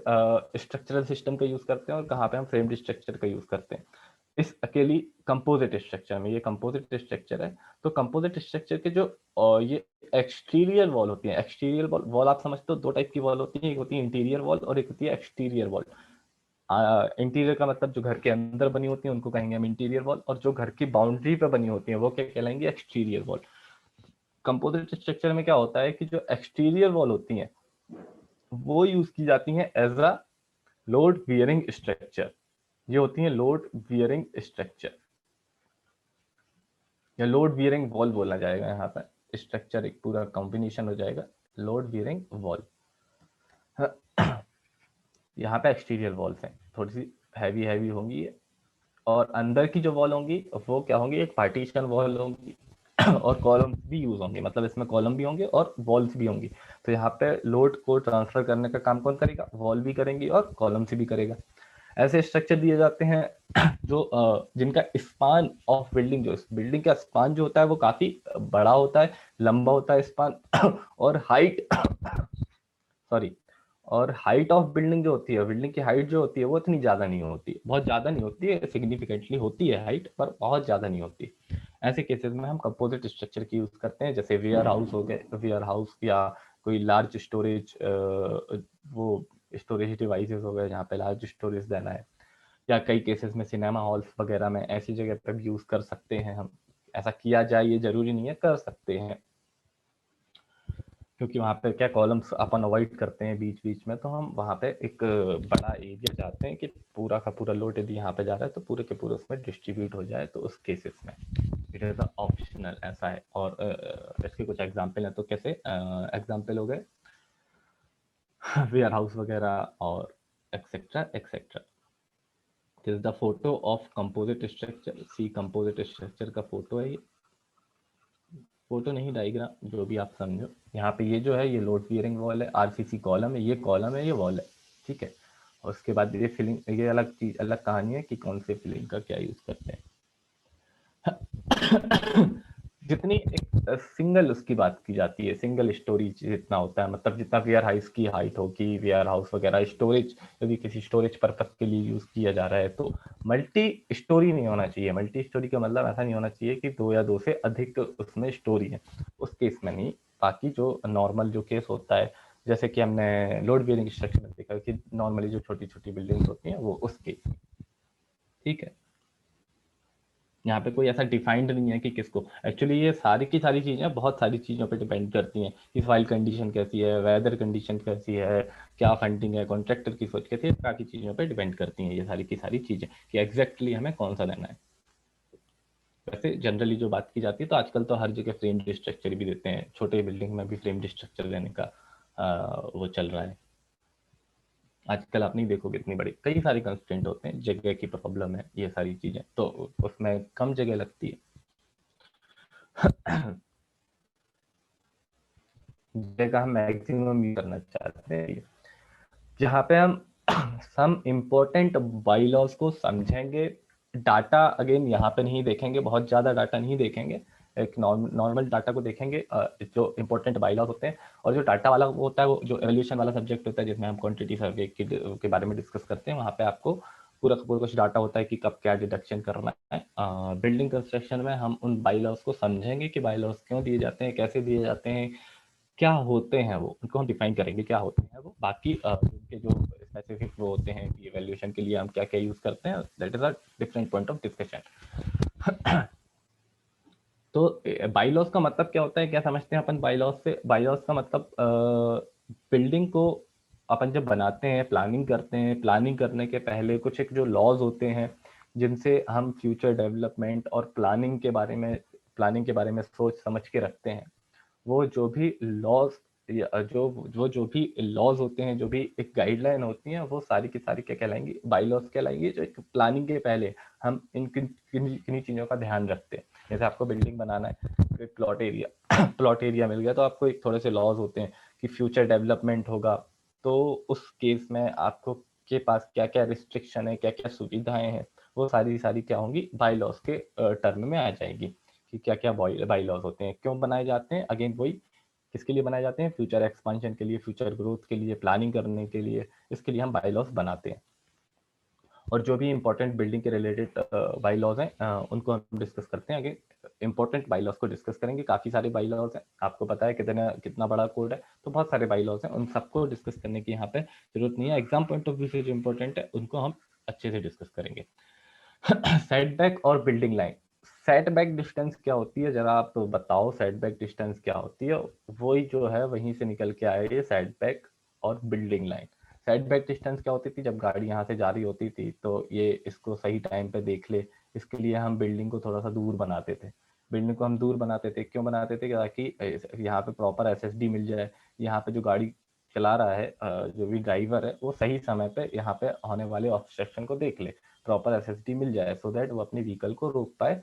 स्ट्रक्चरल सिस्टम का यूज करते हैं और कहाँ पे हम फ्रेम्ड स्ट्रक्चर का यूज करते हैं इस अकेली कंपोजिट स्ट्रक्चर में। ये कंपोजिट स्ट्रक्चर है, तो कंपोजिट स्ट्रक्चर के जो ये एक्सटीरियर वॉल होती है, एक्सटीरियर वॉल आप समझते हो, दो टाइप की वॉल होती है, एक होती है इंटीरियर वॉल और एक होती है एक्सटीरियर वॉल। इंटीरियर का मतलब जो घर के अंदर बनी होती है उनको कहेंगे हम इंटीरियर वॉल, और जो घर की बाउंड्री पे बनी होती है वो क्या कहलाएंगे? Exterior wall. कंपोजिट स्ट्रक्चर में क्या होता है कि जो एक्सटीरियर वॉल होती है वो यूज की जाती है as a load bearing structure. ये होती है लोड बियरिंग स्ट्रक्चर या लोड बियरिंग वॉल बोला जाएगा यहाँ पर। स्ट्रक्चर एक पूरा कॉम्बिनेशन हो जाएगा, लोड बियरिंग वॉल। यहाँ पे एक्सटीरियर वॉल्स हैं, थोड़ी सी हैवी हैवी होंगी ये, और अंदर की जो वॉल होंगी वो क्या होंगी? एक पार्टीशन वॉल होंगी और कॉलम भी यूज होंगे, मतलब इसमें कॉलम भी होंगे और वॉल्स भी होंगी। तो यहाँ पे लोड को ट्रांसफर करने का काम कौन करेगा? वॉल भी करेंगी और कॉलम से भी करेगा। ऐसे स्ट्रक्चर दिए जाते हैं जो जिनका स्पान ऑफ बिल्डिंग, जो बिल्डिंग का स्पान जो होता है वो काफी बड़ा होता है, लंबा होता है स्पान और हाइट सॉरी, और हाइट ऑफ बिल्डिंग जो होती है, बिल्डिंग की हाइट जो होती है वो इतनी ज्यादा नहीं होती, बहुत ज्यादा नहीं होती है, सिग्निफिकेंटली होती है हाइट पर बहुत ज्यादा नहीं होती। ऐसे केसेस में हम कंपोजिट स्ट्रक्चर की यूज करते हैं, जैसे वेयर हाउस हो गए, वेयर हाउस या कोई लार्ज स्टोरेज, वो स्टोरेज डिवाइसेस हो गए जहाँ पे लार्ज स्टोरेज देना है, या कई केसेस में सिनेमा हॉल्स वगैरह में ऐसी जगह पर भी यूज कर सकते हैं हम। ऐसा किया जाए ये जरूरी नहीं है, कर सकते हैं, क्योंकि वहाँ पे क्या कॉलम्स अपन अवॉइड करते हैं बीच बीच में, तो हम वहाँ पे एक बड़ा एरिया चाहते हैं कि पूरा का पूरा लोड यदि यहाँ पे जा रहा है तो पूरे के पूरे उसमें डिस्ट्रीब्यूट हो जाए, तो उस केसेस में इट इज ऑप्शनल, ऐसा है। और इसके कुछ एग्जाम्पल हैं, तो कैसे एग्जाम्पल हो गए वेयर हाउस वगैरह और etcetera etcetera. This is the photo of composite structure, see composite structure का फोटो है ये, फोटो नहीं डायग्राम, जो भी आप समझो। यहाँ पे ये जो है ये लोड बियरिंग वॉल है, आरसीसी कॉलम है, ये कॉलम है, ये वॉल है, ठीक है। और उसके बाद ये फिलिंग, ये अलग चीज, अलग कहानी है कि कौन से फिलिंग का क्या यूज करते हैं। जितनी एक सिंगल उसकी बात की जाती है, सिंगल स्टोरेज जितना होता है, मतलब जितना वेयर हाउस की हाइट होगी, वेयर हाउस वगैरह स्टोरेज यदि किसी स्टोरेज पर्पज के लिए यूज किया जा रहा है तो मल्टी स्टोरी नहीं होना चाहिए। मल्टी स्टोरी का मतलब ऐसा नहीं होना चाहिए कि दो या दो से अधिक उसमें स्टोरी है, उस केस में नहीं। बाकी जो नॉर्मल जो केस होता है, जैसे कि हमने लोड बियरिंग स्ट्रक्चर में देखा कि नॉर्मली जो छोटी छोटी बिल्डिंग्स होती हैं वो उस केस में, ठीक है। यहाँ पे कोई ऐसा डिफाइंड नहीं है कि किसको, एक्चुअली ये सारी की सारी चीजें बहुत सारी चीजों पे डिपेंड करती हैं कि फाइल कंडीशन कैसी है, वेदर कंडीशन कैसी है, क्या फंडिंग है, कॉन्ट्रैक्टर की सोच कैसी है, बाकी चीजों पे डिपेंड करती हैं ये सारी की सारी चीजें कि एग्जैक्टली हमें कौन सा देना है। वैसे जनरली जो बात की जाती है तो आजकल तो हर जगह फ्रेम्ड स्ट्रक्चर भी देते हैं, छोटे बिल्डिंग में भी फ्रेम्ड स्ट्रक्चर देने का वो चल रहा है। आजकल आप नहीं देखोगे इतनी बड़ी, कई सारे कंस्ट्रेंट होते हैं, जगह की प्रॉब्लम है, ये सारी चीजें तो उसमें कम जगह लगती है। जगह हम मैक्सिमम यूज करना चाहते हैं, जहाँ पे हम सम इम्पोर्टेंट बाइलॉज को समझेंगे। डाटा अगेन यहाँ पे नहीं देखेंगे, बहुत ज्यादा डाटा नहीं देखेंगे, एक नॉर्मल डाटा को देखेंगे, जो इंपॉर्टेंट बाइलॉज होते हैं। और जो डाटा वाला वो होता है, वो जो एवोल्यूशन वाला सब्जेक्ट होता है जिसमें हम क्वांटिटी सर्वे के बारे में डिस्कस करते हैं, वहाँ पे आपको पूरा पूरा कुछ डाटा होता है कि कब क्या डिडक्शन करना है। बिल्डिंग कंस्ट्रक्शन में हम उन बाई लॉज को समझेंगे कि बाई लॉज क्यों दिए जाते हैं, कैसे दिए जाते हैं, क्या होते हैं वो, उनको हम डिफाइन करेंगे क्या होते हैं वो। बाकी उनके जो स्पेसिफिक वो होते हैं कि इवैल्यूएशन के लिए हम क्या क्या यूज करते हैं, that is a different point of discussion. तो बाई लॉज का मतलब क्या होता है, क्या समझते हैं अपन बाई लॉज से? बाई लॉज का मतलब बिल्डिंग को अपन जब बनाते हैं, प्लानिंग करते हैं, प्लानिंग करने के पहले कुछ एक जो लॉज होते हैं जिनसे हम फ्यूचर डेवलपमेंट और प्लानिंग के बारे में सोच समझ के रखते हैं, वो जो भी लॉज जो भी लॉज होते हैं, जो भी एक गाइडलाइन होती है, वो सारी की सारी क्या कहलाएंगी, बाई लॉज कहलाएंगी, जो एक प्लानिंग के पहले हम इन किन्हीं चीजों का ध्यान रखते हैं। जैसे आपको बिल्डिंग बनाना है, तो एक प्लॉट एरिया मिल गया, तो आपको एक थोड़े से लॉज होते हैं कि फ्यूचर डेवलपमेंट होगा, तो उस केस में आपको के पास क्या क्या रिस्ट्रिक्शन है, क्या क्या सुविधाएं हैं, वो सारी सारी क्या होंगी, बाई लॉज के टर्म में आ जाएगी कि क्या क्या बाई लॉज होते हैं, क्यों बनाए जाते हैं। अगेन वही, किसके लिए बनाए जाते हैं? फ्यूचर एक्सपांशन के लिए, फ्यूचर ग्रोथ के लिए, प्लानिंग करने के लिए, इसके लिए हम बाई लॉज बनाते हैं। और जो भी इंपॉर्टेंट बिल्डिंग के रिलेटेड बाई लॉज हैं, उनको हम डिस्कस करते हैं। आगे इंपॉर्टेंट बाई लॉज को डिस्कस करेंगे। काफी सारे बाई लॉज हैं, आपको पता है कितना बड़ा कोड है, तो बहुत सारे बाई लॉज हैं, उन सबको डिस्कस करने की यहाँ पे जरूरत नहीं है। एग्जाम पॉइंट ऑफ व्यू से जो इंपॉर्टेंट है उनको हम अच्छे से डिस्कस करेंगे। सेटबैक और बिल्डिंग लाइन। सेटबैक डिस्टेंस क्या होती है, जरा आप बताओ, सेटबैक डिस्टेंस क्या होती है? वही जो है वहीं से निकल के आए ये सेटबैक और बिल्डिंग लाइन। सेटबैक डिस्टेंस क्या होती थी? जब गाड़ी यहाँ से जा रही होती थी तो ये इसको सही टाइम पे देख ले, इसके लिए हम बिल्डिंग को थोड़ा सा दूर बनाते थे। बिल्डिंग को हम दूर बनाते थे, क्यों बनाते थे? ताकि यहाँ पे प्रॉपर एसएसडी मिल जाए, यहाँ पे जो गाड़ी चला रहा है, जो भी ड्राइवर है, वो सही समय पे यहाँ पे होने वाले ऑब्स्ट्रक्शन को देख ले, प्रॉपर एसएसडी मिल जाए, सो दैट वो अपनी व्हीकल को रोक पाए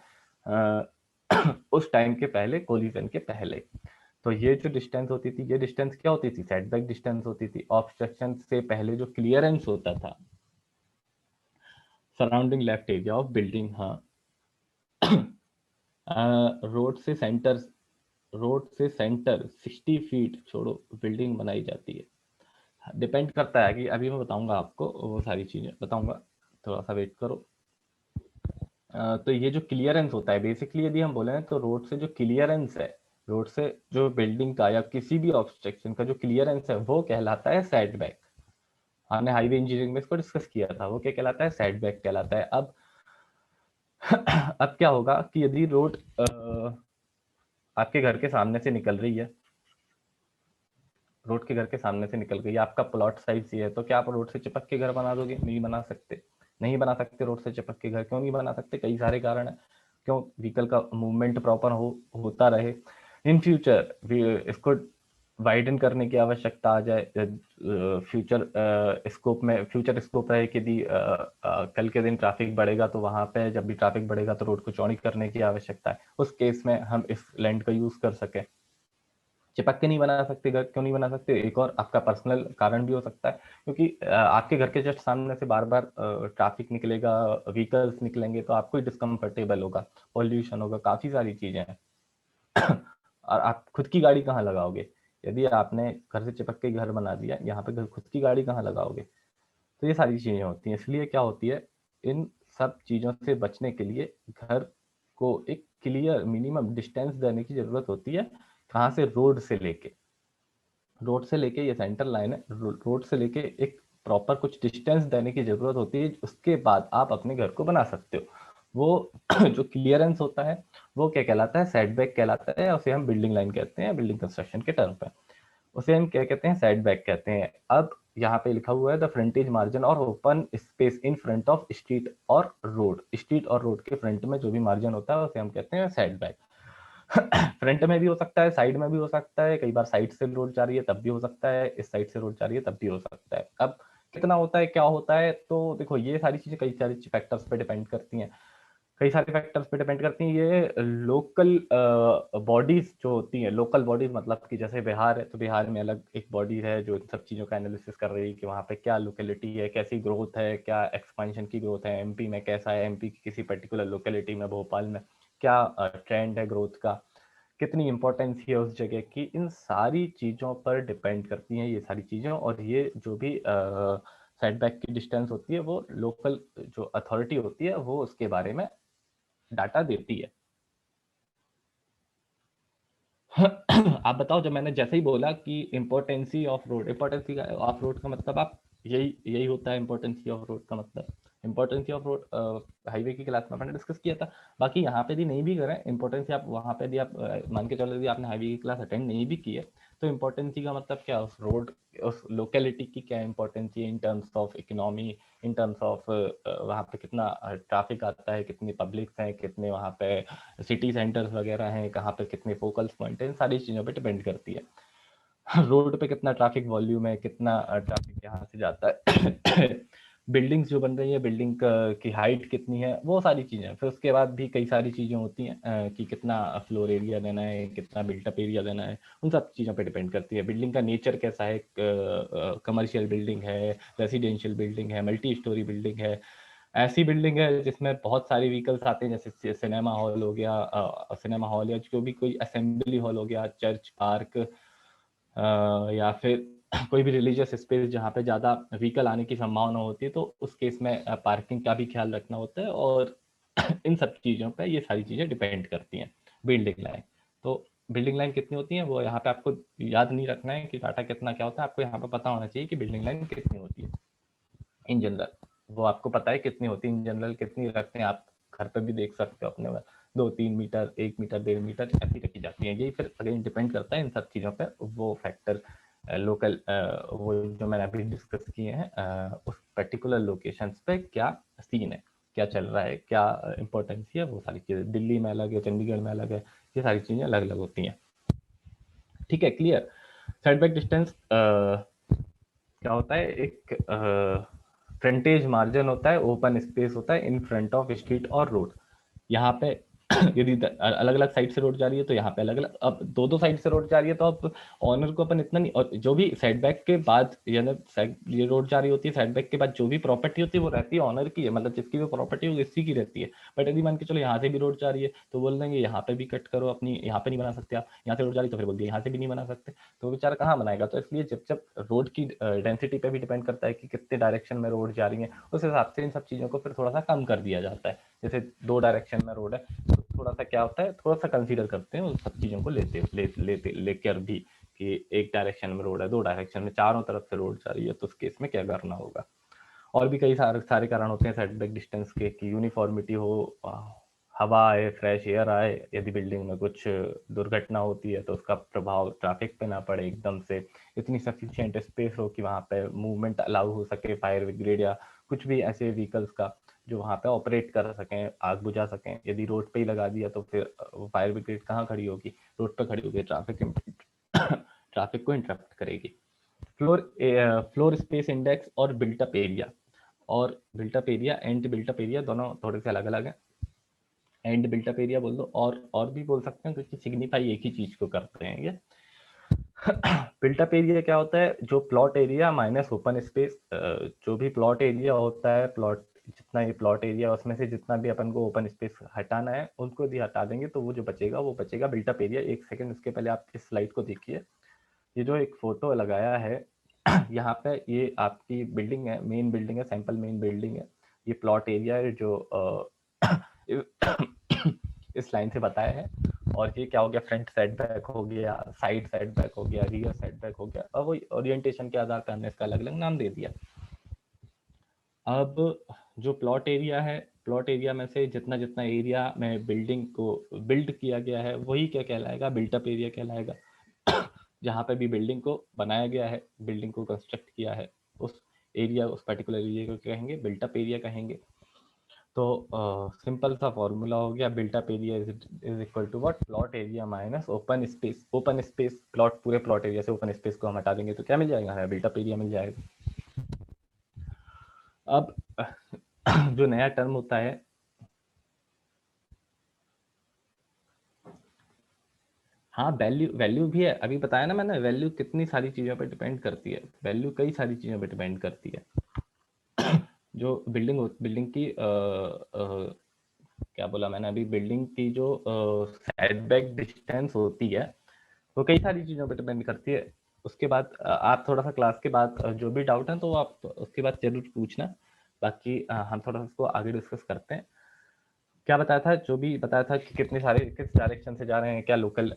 उस टाइम के पहले, कोलिजन के पहले। तो ये जो डिस्टेंस होती थी, ये डिस्टेंस क्या होती थी? सेटबैक डिस्टेंस होती थी। ऑब्स्ट्रक्शन से पहले जो क्लियरेंस होता था surrounding left area of building, हाँ, रोड से सेंटर 60 फीट छोड़ो बिल्डिंग बनाई जाती है। डिपेंड करता है कि अभी मैं बताऊंगा आपको, वो सारी चीजें बताऊंगा, थोड़ा सा वेट करो। तो ये जो क्लियरेंस होता है, बेसिकली यदि हम बोले तो रोड से जो क्लियरेंस है, रोड से जो बिल्डिंग का या किसी भी ऑब्स्ट्रक्शन का जो क्लियरेंस है, वो कहलाता है सेटबैक। हमने हाईवे इंजीनियरिंग में इसको डिस्कस किया था, वो क्या कहलाता है? सेटबैक कहलाता है। अब अब क्या होगा कि यदि रोड आपके घर के सामने से निकल रही है, रोड के घर के सामने से निकल गई, आपका प्लॉट साइज ये है, तो क्या आप रोड से चिपक के घर बना दोगे? नहीं बना सकते। नहीं बना सकते रोड से चिपक के घर। क्यों नहीं बना सकते? कई सारे कारण है। क्यों? व्हीकल का मूवमेंट प्रॉपर होता रहे। इन फ्यूचर इसको वाइडन करने की आवश्यकता आ जाए, फ्यूचर स्कोप है कि यदि कल के दिन ट्रैफिक बढ़ेगा, तो वहां पे जब भी ट्रैफिक बढ़ेगा तो रोड को चौड़ी करने की आवश्यकता है, उस केस में हम इस लैंड का यूज कर सके। चिपक के नहीं बना सकते घर। क्यों नहीं बना सकते? एक और आपका पर्सनल कारण भी हो सकता है, क्योंकि आपके घर के जस्ट सामने से बार बार ट्रैफिक निकलेगा, व्हीकल्स निकलेंगे, तो आपको डिस्कम्फर्टेबल होगा, पॉल्यूशन होगा, काफी सारी चीजें हैं। और आप खुद की गाड़ी कहाँ लगाओगे? यदि आपने घर से चिपक के घर बना दिया, यहाँ पे खुद की गाड़ी कहाँ लगाओगे? तो ये सारी चीजें होती हैं। इसलिए क्या होती है, इन सब चीजों से बचने के लिए घर को एक क्लियर मिनिमम डिस्टेंस देने की जरूरत होती है। कहाँ से? रोड से लेके ये सेंटर लाइन है, रोड से लेके एक प्रॉपर कुछ डिस्टेंस देने की जरूरत होती है, उसके बाद आप अपने घर को बना सकते हो। वो जो क्लियरेंस होता है वो क्या कहलाता है? सेटबैक कहलाता है। उसे हम बिल्डिंग लाइन कहते हैं बिल्डिंग कंस्ट्रक्शन के टर्म पे। उसे हम क्या कहते हैं? सेटबैक कहते हैं। अब यहाँ पे लिखा हुआ है द फ्रंटेज मार्जिन और open space in front of street और रोड। स्ट्रीट और रोड के फ्रंट में जो भी मार्जिन होता है उसे हम कहते हैं सेटबैक। फ्रंट में भी हो सकता है, साइड में भी हो सकता है, कई बार साइड से रोड जा रही है तब भी हो सकता है, इस साइड से रोड जा रही है तब भी हो सकता है। अब कितना होता है, क्या होता है, तो देखो ये सारी चीजें कई सारी फैक्टर्स पे डिपेंड करती हैं। कई सारे फैक्टर्स पे डिपेंड करती हैं। ये लोकल बॉडीज जो होती हैं, लोकल बॉडीज मतलब कि जैसे बिहार है, तो बिहार में अलग एक बॉडी है जो इन सब चीज़ों का एनालिसिस कर रही है कि वहाँ पे क्या लोकेलिटी है, कैसी ग्रोथ है, क्या एक्सपेंशन की ग्रोथ है, एमपी में कैसा है, एमपी की किसी पर्टिकुलर लोकेलिटी में, भोपाल में क्या ट्रेंड है ग्रोथ का, कितनी इंपॉर्टेंस है उस जगह की। इन सारी चीज़ों पर डिपेंड करती हैं ये सारी चीज़ें। और ये जो भी सेटबैक की डिस्टेंस होती है वो लोकल जो अथॉरिटी होती है वो उसके बारे में डाटा देती है। आप बताओ, जब मैंने जैसे ही बोला कि impotency of road, impotency of road का मतलब आप यही यही होता है इम्पोर्टेंसी ऑफ रोड का मतलब। इम्पोर्टेंसी ऑफ रोड हाईवे की क्लास में मैंने डिस्कस किया था। बाकी यहाँ पे भी नहीं भी करें इम्पोर्टेंसी, आप वहाँ पे भी आप मान के चलो यदि आपने हाईवे की क्लास अटेंड नहीं भी की है, तो इम्पोर्टेंसी का मतलब क्या, उस रोड उस लोकेलिटी की क्या इम्पोर्टेंसी है इन terms of economy, in terms of वहाँ पे कितना ट्रैफिक आता है, कितनी पब्लिक हैं, कितने वहाँ पे सिटी सेंटर्स वगैरह हैं, कहाँ पे कितने फोकल पॉइंट हैं, सारी चीज़ों पे डिपेंड करती है। रोड पे कितना ट्रैफिक वॉल्यूम है, कितना ट्रैफिक यहाँ से जाता है, बिल्डिंग्स जो बन रही है, बिल्डिंग की हाइट कितनी है, वो सारी चीज़ें। फिर उसके बाद भी कई सारी चीज़ें होती हैं कि कितना फ्लोर एरिया देना है, कितना बिल्टअप एरिया देना है, उन सब चीज़ों पे डिपेंड करती है। बिल्डिंग का नेचर कैसा है, कमर्शियल बिल्डिंग है, रेसिडेंशियल बिल्डिंग है, मल्टी स्टोरी बिल्डिंग है, ऐसी बिल्डिंग है जिसमें बहुत सारे व्हीकल्स आते हैं, जैसे सिनेमा हॉल हो गया, सिनेमा हॉल या जो भी कोई असेंबली हॉल हो गया, चर्च, पार्क, या फिर कोई भी रिलीजियस स्पेस जहाँ पे ज़्यादा व्हीकल आने की संभावना होती है, तो उस केस में पार्किंग का भी ख्याल रखना होता है। और इन सब चीज़ों पे ये सारी चीज़ें डिपेंड करती हैं। बिल्डिंग लाइन, तो बिल्डिंग लाइन कितनी होती है वो यहाँ पे आपको याद नहीं रखना है कि डाटा कितना क्या होता है, आपको यहाँ पे पता होना चाहिए कि बिल्डिंग लाइन कितनी होती है इन जनरल। वो आपको पता है कितनी होती है इन जनरल, कितनी रखते हैं आप घर पे भी देख सकते हो अपने में, 2-3 मीटर, 1 मीटर, 1.5 मीटर ऐसी रखी जाती है। यही फिर अगेन डिपेंड करता है इन सब चीज़ों पे, वो फैक्टर लोकल वो जो मैंने अभी डिस्कस किए हैं, उस पर्टिकुलर लोकेशंस पे क्या सीन है, क्या चल रहा है, क्या इंपॉर्टेंस है, वो सारी चीज़ें दिल्ली में अलग है, चंडीगढ़ में अलग है, ये सारी चीज़ें अलग अलग होती हैं। ठीक है, क्लियर। सेटबैक डिस्टेंस क्या होता है, एक फ्रंटेज मार्जिन होता है, ओपन स्पेस होता है इन फ्रंट ऑफ स्ट्रीट और रोड। यहाँ पे यदि अलग अलग साइड से रोड जा रही है तो यहाँ पे अलग अलग, अब दो दो साइड से रोड जा रही है तो अब ऑनर को अपन इतना नहीं, और जो भी सेटबैक के बाद यानी ये रोड जा रही होती है, सेटबैक के बाद जो भी प्रॉपर्टी होती है वो रहती है ऑनर की है, मतलब जिसकी भी प्रॉपर्टी होगी इसी की रहती है। बट यदि मान के चलो यहाँ से भी रोड जा रही है तो बोल देंगे यहाँ पे भी कट करो, अपनी यहाँ पे नहीं बना सकते आप, यहाँ से रोड जा रही तो फिर बोल दिया यहाँ से भी नहीं बना सकते, तो बेचारा कहाँ बनाएगा। तो इसलिए जब जब रोड की डेंसिटी पे भी डिपेंड करता है कि कितने डायरेक्शन में रोड जा रही है, उस हिसाब से इन सब चीज़ों को फिर थोड़ा सा कम कर दिया जाता है। जैसे 2 डायरेक्शन में रोड है तो थोड़ा सा क्या होता है, थोड़ा सा कंसीडर करते हैं उन सब चीज़ों को लेकर भी, कि एक डायरेक्शन में रोड है, 2 डायरेक्शन में, चारों तरफ से रोड जा रही है, तो उस केस में क्या करना होगा। और भी कई सारे सारे कारण होते हैं सेटबैक डिस्टेंस के, कि यूनिफॉर्मिटी हो, हवा आए, फ्रेश एयर आए, यदि बिल्डिंग में कुछ दुर्घटना होती है तो उसका प्रभाव ट्रैफिक पे ना पड़े एकदम से, इतनी सफिशिएंट स्पेस हो कि वहाँ पे मूवमेंट अलाउ हो सके फायर ब्रिगेड या कुछ भी ऐसे व्हीकल्स का जो वहाँ पे ऑपरेट कर सकें, आग बुझा सकें। यदि रोड पे ही लगा दिया तो फिर फायर ब्रिगेड कहाँ खड़ी होगी, रोड पे खड़ी होगी, ट्रैफिक को इंटरप्ट करेगी। फ्लोर स्पेस इंडेक्स और बिल्टअप एरिया, और built up area and built up area दोनों थोड़े से अलग अलग हैं। एंड बिल्टअप एरिया बोल दो, और भी बोल सकते हैं, क्योंकि सिग्निफाई एक ही चीज को करते हैं ये। बिल्टअप एरिया क्या होता है, जो plot area minus open space, जो भी प्लॉट एरिया होता है, प्लॉट जितना ये प्लॉट एरिया उसमें से जितना भी अपन को ओपन स्पेस हटाना है उनको यदि हटा देंगे तो वो जो बचेगा वो बचेगा बिल्टअप एरिया। एक सेकंड इसके पहले आप इस स्लाइड को देखिए, ये जो एक फोटो लगाया है यहाँ पे, ये आपकी बिल्डिंग है, मेन बिल्डिंग है, सैंपल मेन बिल्डिंग है। ये प्लॉट एरिया है जो इस लाइन से बताया है। और ये क्या हो गया, फ्रंट सेटबैक हो गया, साइड सेटबैक हो गया, रियर सेटबैक हो गया, और वो ओरिएंटेशन के आधार पर हमने इसका अलग अलग नाम दे दिया। अब जो प्लॉट एरिया है, प्लॉट एरिया में से जितना जितना एरिया में बिल्डिंग को बिल्ड किया गया है वही क्या कहलाएगा, बिल्टअप एरिया कहलाएगा। जहाँ पे भी बिल्डिंग को बनाया गया है, बिल्डिंग को कंस्ट्रक्ट किया है, उस एरिया, उस पर्टिकुलर एरिया को कहेंगे बिल्टअप एरिया कहेंगे। तो सिंपल सा फॉर्मूला हो गया, built up area is equal to what, plot area minus open space. Open space, plot, पूरे प्लॉट एरिया से ओपन स्पेस को हम हटा देंगे तो क्या मिल जाएगा, हमें बिल्टअप एरिया मिल जाएगा। अब जो नया टर्म होता है, हाँ वैल्यू, वैल्यू भी है, अभी बताया ना मैंने, वैल्यू कितनी सारी चीज़ों पे डिपेंड करती है, वैल्यू कई सारी चीज़ों पे डिपेंड करती है। जो बिल्डिंग की क्या बोला मैंने अभी, बिल्डिंग की जो सेटबैक डिस्टेंस होती है वो कई सारी चीज़ों पे डिपेंड करती है। उसके बाद आप थोड़ा सा क्लास के बाद जो भी डाउट है तो आप उसके बाद जरूर पूछना। बाकी हम थोड़ा सा इसको आगे डिस्कस करते हैं। क्या बताया था, जो भी बताया था कि कितने सारे किस डायरेक्शन से जा रहे हैं, क्या लोकल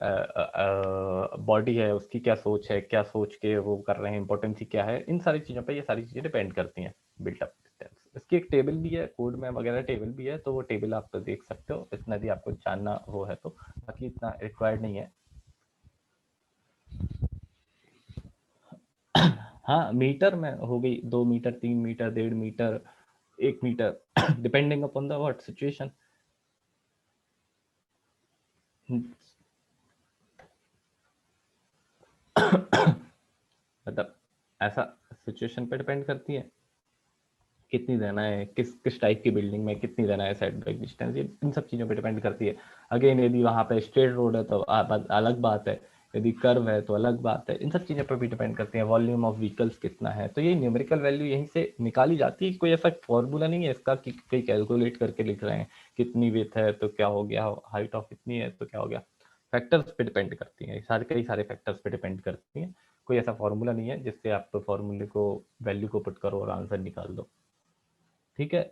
बॉडी है उसकी क्या सोच है, क्या सोच के वो कर रहे हैं, इंपॉर्टेंसी क्या है, इन सारी चीज़ों पे ये सारी चीज़ें डिपेंड करती हैं बिल्टअप डिस्टेंस। इसकी एक टेबल भी है, कोड में वगैरह टेबल भी है, तो वो टेबल आप तो देख सकते हो, इतना भी आपको जानना वो है तो, बाकी इतना रिक्वायर्ड नहीं है। हाँ, मीटर में हो गई 2 metre, 3 metre, 1.5 metre, 1 metre depending upon the what situation. मतलब ऐसा सिचुएशन पे डिपेंड करती है कितनी देना है, किस किस टाइप की बिल्डिंग में कितनी देना है साइड बैक डिस्टेंस, ये इन सब चीज़ों पे डिपेंड करती है। अगेन यदि वहाँ पे स्ट्रेट रोड है तो अलग बात है, यदि कर्व है तो अलग बात है, इन सब चीज़ों पर भी डिपेंड करती है। वॉल्यूम ऑफ व्हीकल्स कितना है, तो ये न्यूमेरिकल वैल्यू यहीं से निकाली जाती है। कोई ऐसा फॉर्मूला नहीं है इसका कि कोई कैलकुलेट करके लिख रहे हैं कितनी विड्थ है तो क्या हो गया, हाइट ऑफ इतनी है तो क्या हो गया। फैक्टर्स पे डिपेंड करती हैं, सारे कई सारे फैक्टर्स पे डिपेंड करती हैं। कोई ऐसा फॉर्मूला नहीं है जिससे आप फॉर्मूले को वैल्यू को पुट करो और आंसर निकाल दो। ठीक है।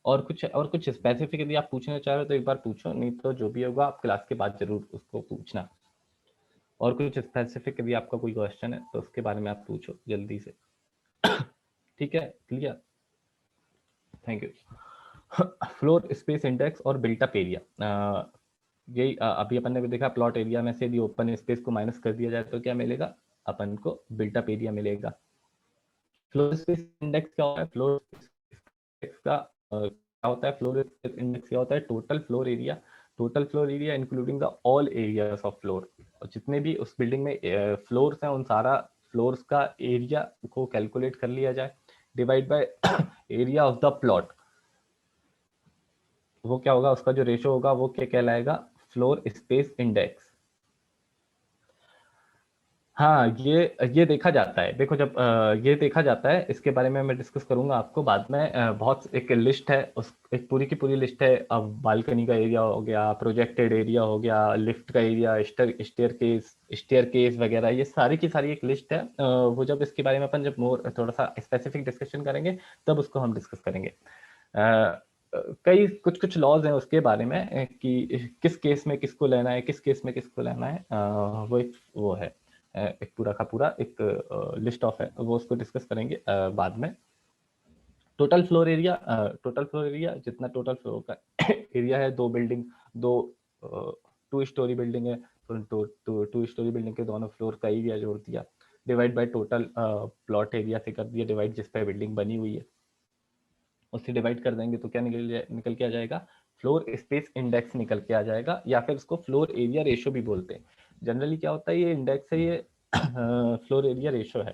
और कुछ स्पेसिफिक यदि आप पूछना चाह रहे हो तो एक बार पूछो, नहीं तो जो भी होगा आप क्लास के बाद जरूर उसको पूछना। और कुछ स्पेसिफिक यदि आपका कोई क्वेश्चन है तो उसके बारे में आप पूछो जल्दी से। ठीक है, clear, thank you. Floor space index और बिल्टअप एरिया, यही अभी अपन ने भी देखा, प्लॉट एरिया में से यदि ओपन स्पेस को माइनस कर दिया जाए तो क्या मिलेगा, अपन को बिल्टअप एरिया मिलेगा। फ्लोर स्पेस इंडेक्स क्या होता है, फ्लोर इंडेक्स का क्या होता है, फ्लोर इंडेक्स क्या होता है, total floor area including the all areas of floor, और जितने भी उस बिल्डिंग में फ्लोर्स हैं उन सारा फ्लोर्स का एरिया को कैलकुलेट कर लिया जाए, divide by area of the plot. वो क्या होगा, उसका जो रेशो होगा वो क्या कहलाएगा, फ्लोर स्पेस इंडेक्स। हाँ, ये देखा जाता है, देखो जब ये देखा जाता है, इसके बारे में मैं डिस्कस करूंगा आपको बाद में। बहुत एक लिस्ट है, उस एक पूरी की पूरी लिस्ट है। अब बालकनी का एरिया हो गया, प्रोजेक्टेड एरिया हो गया, लिफ्ट का एरिया, स्टेयर केस वगैरह, ये सारी की सारी एक लिस्ट है। वो जब इसके बारे में अपन जब मोर थोड़ा सा स्पेसिफिक डिस्कशन करेंगे तब उसको हम डिस्कस करेंगे। कई कुछ कुछ लॉज हैं उसके बारे में कि किस केस में किसको लेना है, किस केस में किसको लेना है, वो एक वो है, एक पूरा का पूरा एक लिस्ट ऑफ है, वो उसको डिस्कस करेंगे बाद में। टोटल फ्लोर एरिया जितना टोटल फ्लोर का एरिया है, दो बिल्डिंग, दो 2 स्टोरी बिल्डिंग है तो टू स्टोरी बिल्डिंग के दोनों फ्लोर का एरिया जोड़ दिया, divide by total plot area से कर दिया डिवाइड, जिस पे बिल्डिंग बनी हुई है उससे डिवाइड कर देंगे तो क्या निकल के आ जाएगा, फ्लोर स्पेस इंडेक्स निकल के आ जाएगा, या फिर इसको फ्लोर एरिया रेशो भी बोलते हैं। जनरली क्या होता है, ये इंडेक्स है, ये फ्लोर एरिया रेशो है,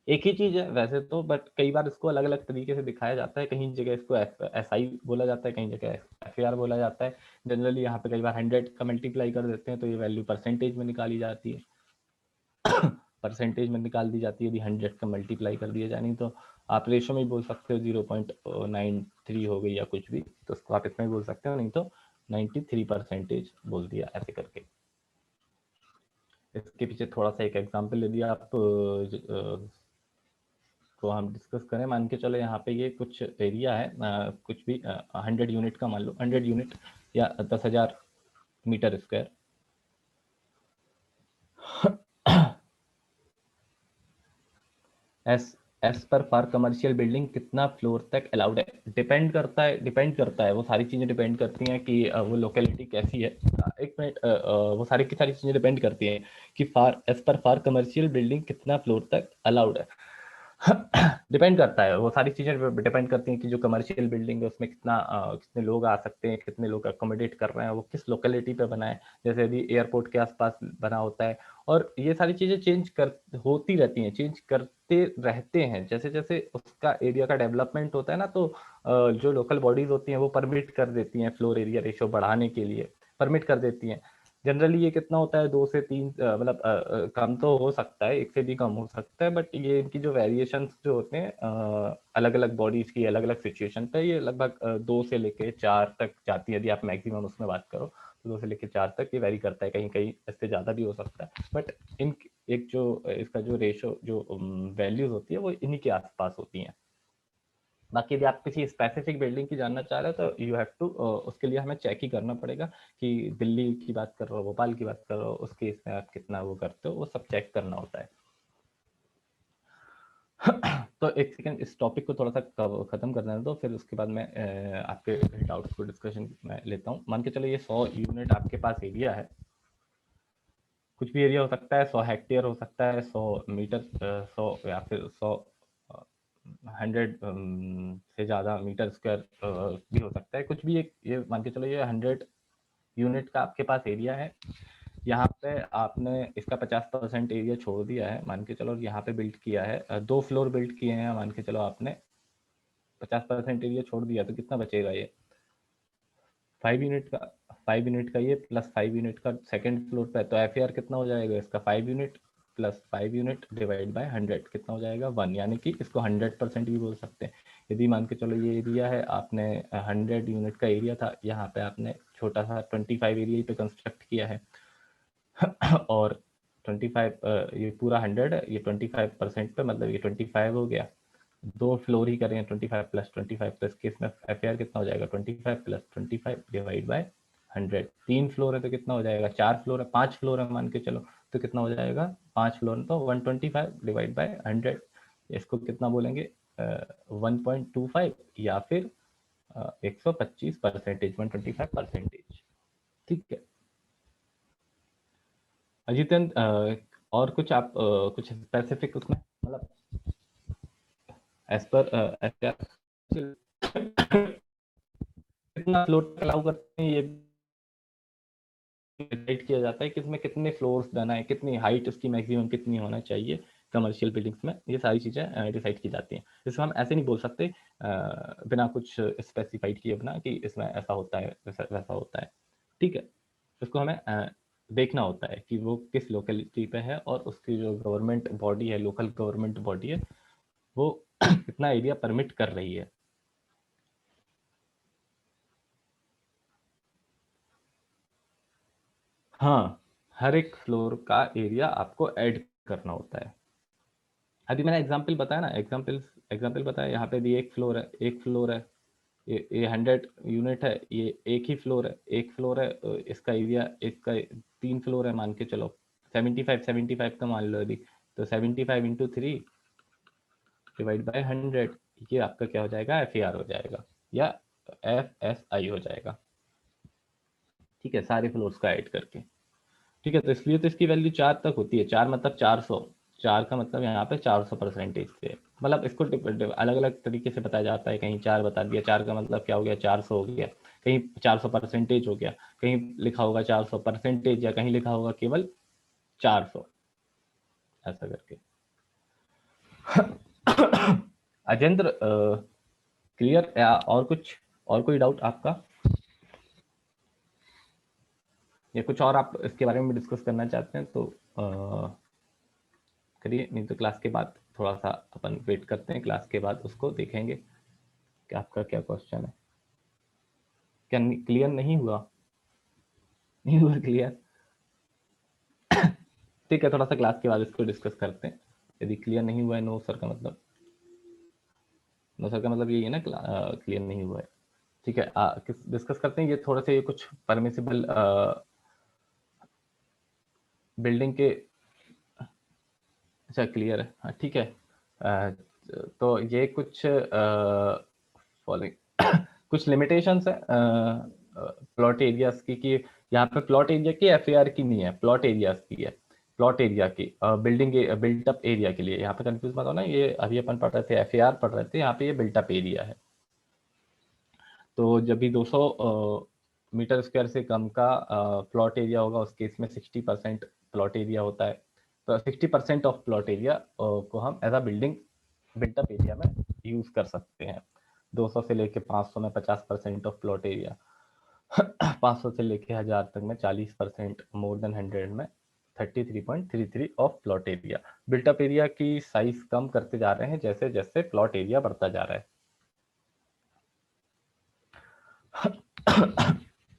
एक ही चीज है वैसे तो, बट कई बार इसको अलग अलग तरीके से दिखाया जाता है। कहीं जगह इसको SI बोला जाता है, कहीं जगह FAR बोला जाता है। जनरली यहाँ पे कई बार 100 का मल्टीप्लाई कर देते हैं तो ये वैल्यू परसेंटेज में निकाली जाती है, परसेंटेज में निकाल दी जाती है यदि 100 का मल्टीप्लाई कर दिया जाए। नहीं तो आप रेशो में ही बोल सकते हो, 0.93 हो गई या कुछ भी, तो उसको आप इसमें बोल सकते हो, नहीं तो 93% बोल दिया ऐसे करके। इसके पीछे थोड़ा सा एक एग्जाम्पल यदि आप तो हम डिस्कस करें, मान के चलो यहाँ पे ये कुछ एरिया है, कुछ भी 100 यूनिट का मान लो, 100 यूनिट या 10,000 मीटर स्क्वायर। एस एस पर कमर्शियल बिल्डिंग कितना फ्लोर तक अलाउड है, डिपेंड करता है वो सारी चीज़ें डिपेंड करती हैं कि वो लोकेलिटी कैसी है। एक मिनट, वो सारी की सारी चीज़ें डिपेंड करती हैं कि फॉर कमर्शियल बिल्डिंग कितना फ्लोर तक अलाउड है। डिपेंड करता है, वो सारी चीजें डिपेंड करती हैं कि जो कमर्शियल बिल्डिंग है उसमें कितने लोग आ सकते हैं, कितने लोग अकोमोडेट कर रहे हैं, वो किस लोकेलिटी पे बना है। जैसे यदि एयरपोर्ट के आसपास बना होता है, और ये सारी चीजें चेंज कर होती रहती हैं, चेंज करते रहते हैं जैसे जैसे उसका एरिया का डेवलपमेंट होता है ना, तो जो लोकल बॉडीज होती हैं वो परमिट कर देती हैं फ्लोर एरिया रेशियो बढ़ाने के लिए, परमिट कर देती हैं। जनरली ये कितना होता है, 2 से 3, मतलब कम तो हो सकता है, एक से भी कम हो सकता है, बट ये इनकी जो वेरिएशंस जो होते हैं अलग अलग बॉडीज की अलग अलग सिचुएशन पे, ये लगभग 2 से लेके 4 तक जाती है। यदि आप मैक्सिमम उसमें बात करो तो 2 से लेके 4 तक ये वेरी करता है, कहीं कहीं इससे ज़्यादा भी हो सकता है, बट इन एक जो इसका जो रेशो जो वैल्यूज होती है वो इन्हीं के आसपास होती हैं। बाकी यदि आप किसी स्पेसिफिक बिल्डिंग की जानना चाह रहे हो तो यू हैव टू उसके लिए हमें चेक ही करना पड़ेगा कि दिल्ली की बात कर रहे हो, भोपाल की बात कर रहे हो, उस केस में आप कितना वो करते हो, वो सब चेक करना होता है। तो एक सेकंड इस टॉपिक को थोड़ा सा खत्म कर देना, तो फिर उसके बाद मैं आपके डाउट्स को डिस्कशन में लेता हूँ। मान के चलो ये 100 यूनिट आपके पास एरिया है, कुछ भी एरिया हो सकता है, 100 हेक्टेयर हो सकता है, 100 मीटर 100 या फिर 100 100 से ज़्यादा मीटर स्क्वायर भी हो सकता है, कुछ भी। एक ये मान के चलो ये 100 यूनिट का आपके पास एरिया है। यहाँ पे आपने इसका 50% एरिया छोड़ दिया है, मान के चलो यहाँ पे बिल्ड किया है, 2 फ्लोर बिल्ड किए हैं, मान के चलो आपने 50% एरिया छोड़ दिया, तो कितना बचेगा ये 5 यूनिट का। 5 यूनिट का ये प्लस 5 यूनिट का सेकंड फ्लोर पे, तो एफ कितना हो जाएगा इसका 5 unit plus 5 unit divide by 100 कितना हो जाएगा 1, यानी कि इसको 100% भी बोल सकते हैं। यदि मान के चलो ये एरिया है, आपने 100 यूनिट का एरिया था, यहाँ पे आपने छोटा सा 25 एरिया पे कंस्ट्रक्ट किया है और 25 ये पूरा 100 है, ये 25% पे मतलब ये 25 हो गया। 2 फ्लोर ही करें 25 प्लस 25, तो इस केस में एफ कितना हो जाएगा 25 प्लस 25 डिवाइड बाय 100। 3 फ्लोर है तो कितना हो जाएगा, 4 फ्लोर है, 5 फ्लोर है मान के चलो, तो कितना हो जाएगा 5 फ्लोर तो 125 डिवाइड बाय 100, इसको कितना बोलेंगे 1.25 या फिर 125%, 125%। ठीक है अजितन, और कुछ आप कुछ स्पेसिफिक उसमें मतलब एज पर कितना फ्लोर अलाउ करते हैं, ये डिसाइड किया जाता है कि इसमें कितने फ्लोर्स देना है, कितनी हाइट उसकी मैक्सिमम कितनी होना चाहिए कमर्शियल बिल्डिंग्स में, ये सारी चीज़ें डिसाइड की जाती हैं। इसको हम ऐसे नहीं बोल सकते बिना कुछ स्पेसिफाइड किए बिना कि इसमें ऐसा होता है वैसा होता है। ठीक है, इसको हमें देखना होता है कि वो किस लोकेलिटी पे है और उसकी जो गवर्नमेंट बॉडी है, लोकल गवर्नमेंट बॉडी है, वो कितना एरिया परमिट कर रही है। हाँ, हर एक फ्लोर का एरिया आपको ऐड करना होता है। अभी मैंने एग्जांपल बताया ना, एग्जांपल बताया, यहाँ पे भी एक फ्लोर है, ये 100 यूनिट है, ये एक ही फ्लोर है, एक फ्लोर है, इसका एरिया इसका 3 फ्लोर है मान के चलो, 75 का मान लो यदि, तो 75 इंटू 3 डिवाइड बाय 100, ये आपका क्या हो जाएगा एफ हो जाएगा या FSI हो जाएगा। ठीक है, सारे फ्लोर्स का ऐड करके। ठीक है, तो इसलिए तो इसकी वैल्यू 4 तक होती है, 4 मतलब 400, 4 का मतलब यहाँ पे 400% पे, मतलब इसको अलग अलग तरीके से बताया जाता है, कहीं 4 बता दिया, 4 का मतलब क्या हो गया 400 हो गया, कहीं 400% हो गया, कहीं लिखा होगा 400% या कहीं लिखा होगा केवल 400, ऐसा करके। अजेंद्र क्लियर, और कुछ, और कोई डाउट आपका, या कुछ और आप इसके बारे में डिस्कस करना चाहते हैं तो करिए, नहीं तो क्लास के बाद थोड़ा सा अपन वेट करते हैं, क्लास के बाद उसको देखेंगे कि आपका क्या क्वेश्चन है। क्या क्लियर नहीं हुआ, नहीं हुआ क्लियर? ठीक है, थोड़ा सा क्लास के बाद इसको डिस्कस करते हैं। यदि क्लियर नहीं हुआ है, नो सर का मतलब, नो सर का मतलब यही है ना क्लियर नहीं हुआ है। ठीक है, डिस्कस करते हैं ये थोड़ा सा, ये कुछ परमिसिबल बिल्डिंग के, अच्छा क्लियर है, हाँ ठीक है। तो ये कुछ फॉलोइंग कुछ लिमिटेशंस है प्लॉट एरियाज की, कि यहाँ पे प्लॉट एरिया की FAR की नहीं है, प्लॉट एरियाज की है। प्लॉट एरिया की बिल्डिंग बिल्टअप एरिया के लिए, यहाँ पे कंफ्यूज मत हो ना, ये अभी अपन पढ़ रहे थे FAR पढ़ रहे थे, यहाँ पे ये बिल्टअप एरिया है। तो जब भी 200 मीटर स्क्वायर से कम का प्लॉट एरिया होगा, उस केस में 60% प्लॉट एरिया होता है। तो 60% ऑफ प्लॉट एरिया को हम as a building built up area में यूज कर सकते हैं। 200 से लेके 500 में 50% ऑफ प्लॉट एरिया, 500 से लेके 1000 तक में 40%, मोर देन 100 में 33.33 of plot area. Built up area की साइज कम करते जा रहे हैं जैसे जैसे प्लॉट एरिया बढ़ता जा रहा है।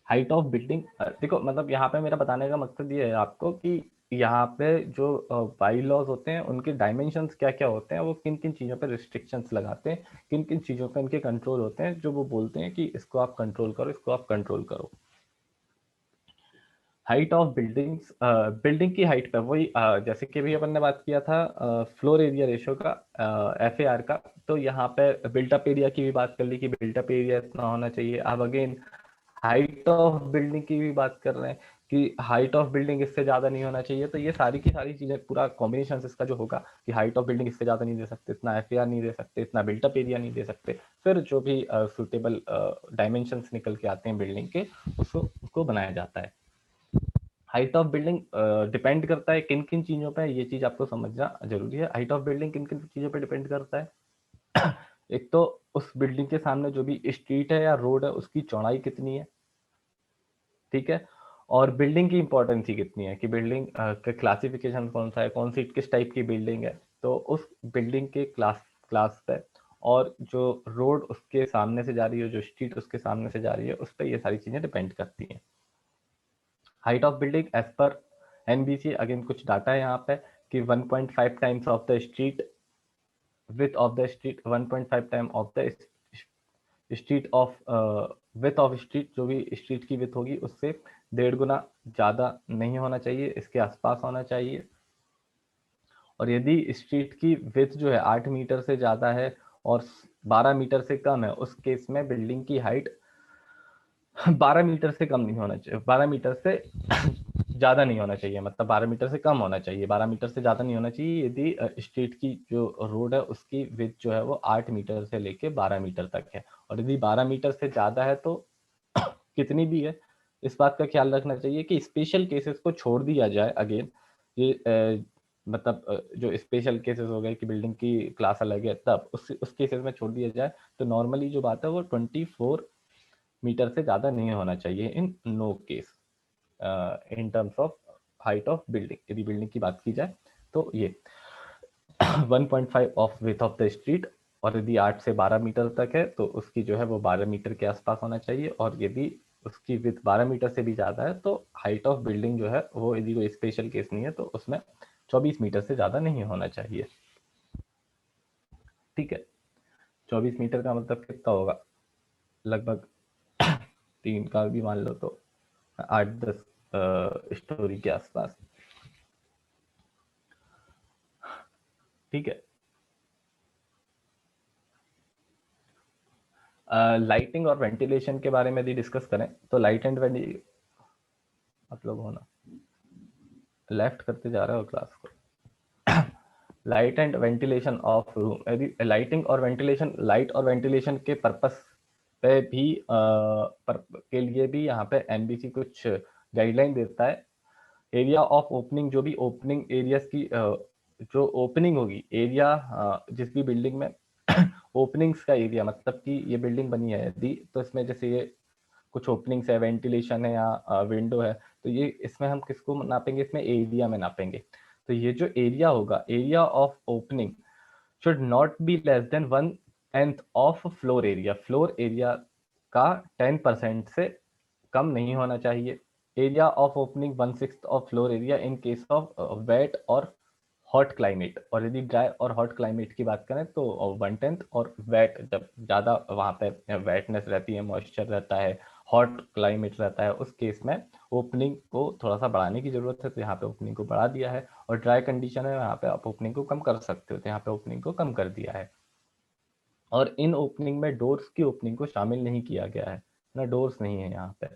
हाइट ऑफ बिल्डिंग, देखो मतलब यहाँ पे मेरा बताने का मकसद ये है आपको कि यहाँ पे जो बाई लॉज होते हैं उनके डायमेंशंस क्या क्या होते हैं, वो किन किन चीज़ों पे रिस्ट्रिक्शंस लगाते हैं, किन किन चीज़ों पे इनके कंट्रोल होते हैं, जो वो बोलते हैं कि इसको आप कंट्रोल करो, इसको आप कंट्रोल करो। हाइट ऑफ बिल्डिंग्स, बिल्डिंग की हाइट पे वही जैसे कि भी अपन ने बात किया था फ्लोर एरिया रेशो का, FAR का, तो यहाँ पे बिल्टअप एरिया की भी बात कर ली कि बिल्टअप एरिया इतना होना चाहिए। अब अगेन हाइट ऑफ बिल्डिंग की भी बात कर रहे हैं कि हाइट ऑफ बिल्डिंग इससे ज्यादा नहीं होना चाहिए। तो ये सारी की सारी चीजें, पूरा कॉम्बिनेशन इसका जो होगा कि हाइट ऑफ बिल्डिंग इससे ज्यादा नहीं दे सकते, इतना FAR नहीं दे सकते, इतना बिल्टअप एरिया नहीं दे सकते, फिर जो भी सुटेबल डायमेंशंस निकल के आते हैं बिल्डिंग के, उसको बनाया जाता है। हाइट ऑफ बिल्डिंग डिपेंड करता है किन किन चीजों पे, ये चीज आपको समझना जरूरी है। हाइट ऑफ बिल्डिंग किन किन चीजों पे डिपेंड करता है। एक तो उस बिल्डिंग के सामने जो भी स्ट्रीट है या रोड है उसकी चौड़ाई कितनी है, ठीक है, और बिल्डिंग की इंपॉर्टेंस ही कितनी है, कि बिल्डिंग का क्लासिफिकेशन कौन सा है, कौन सी किस टाइप की बिल्डिंग है, तो उस बिल्डिंग के क्लास पे, और जो रोड उसके सामने से जा रही है, जो स्ट्रीट उसके सामने से जा रही है, उस पर ये सारी चीजें डिपेंड करती हैं। Height of building as per NBC, again कुछ डाटा है यहाँ पे कि 1.5 times of the street width of the street, 1.5 time of the street of width of street, जो भी स्ट्रीट की विथ होगी उससे 1.5 गुना ज्यादा नहीं होना चाहिए, इसके आसपास होना चाहिए। और यदि स्ट्रीट की विथ जो है 8 मीटर से ज्यादा है और 12 मीटर से कम है, उस केस में बिल्डिंग की हाइट 12 मीटर से कम नहीं होना चाहिए, 12 मीटर से ज्यादा नहीं होना चाहिए, मतलब 12 मीटर से कम होना चाहिए, 12 मीटर से ज्यादा नहीं होना चाहिए। यदि स्ट्रीट की जो रोड है उसकी विथ जो है वो 8 मीटर से लेके 12 मीटर तक है, और यदि 12 मीटर से ज्यादा है तो कितनी भी है, इस बात का ख्याल रखना चाहिए कि स्पेशल केसेस को छोड़ दिया जाए। अगेन ये मतलब जो स्पेशल केसेस हो गए कि बिल्डिंग की क्लास अलग है, तब उस केसेस में छोड़ दिया जाए। तो नॉर्मली जो बात है वो 24 मीटर से ज्यादा नहीं होना चाहिए in no case, in terms of height of building. यदि बिल्डिंग की बात की जाए तो ये 1.5 of width of the street, और यदि 8 से 12 मीटर तक है तो उसकी जो है वो 12 मीटर के आसपास होना चाहिए, और यदि उसकी विथ 12 मीटर से भी ज्यादा है तो हाइट ऑफ बिल्डिंग जो है वो, यदि कोई स्पेशल केस नहीं है तो उसमें 24 मीटर से ज्यादा नहीं होना चाहिए, ठीक है। 24 मीटर का मतलब कितना होगा, लगभग 3 का भी मान लो तो 8-10 स्टोरी के आसपास, ठीक है। लाइटिंग और वेंटिलेशन के बारे में यदि डिस्कस करें तो लाइट एंड मतलब होना, लेफ्ट करते जा रहे हो क्लास को। Light and ventilation of room, यदि लाइटिंग और वेंटिलेशन, लाइट और वेंटिलेशन के पर्पस पे भी के लिए भी यहाँ पे NBC कुछ गाइडलाइन देता है। एरिया ऑफ ओपनिंग, जो भी ओपनिंग एरियाज की जो ओपनिंग होगी एरिया, जिस भी बिल्डिंग में ओपनिंग्स का एरिया, मतलब कि ये बिल्डिंग बनी है यदि, तो इसमें जैसे ये कुछ ओपनिंग्स है, वेंटिलेशन है या विंडो है, तो ये इसमें हम किसको नापेंगे, इसमें एरिया में नापेंगे। तो ये जो एरिया होगा, area of opening should not be less than 1/10 of floor area, floor area का 10% से कम नहीं होना चाहिए। Area of opening 1/6 of floor area in case of wet और हॉट क्लाइमेट, और यदि ड्राई और हॉट क्लाइमेट की बात करें तो 1/10, और वेट जब ज़्यादा वहाँ पे वेटनेस रहती है, मॉइस्चर रहता है, हॉट क्लाइमेट रहता है, उस केस में ओपनिंग को थोड़ा सा बढ़ाने की जरूरत है, तो यहाँ पे ओपनिंग को बढ़ा दिया है। और ड्राई कंडीशन है, यहाँ पे आप ओपनिंग को कम कर सकते हो, तो यहाँ पे ओपनिंग को कम कर दिया है। और इन ओपनिंग में डोर्स की ओपनिंग को शामिल नहीं किया गया है ना, डोर्स नहीं है यहाँ पे।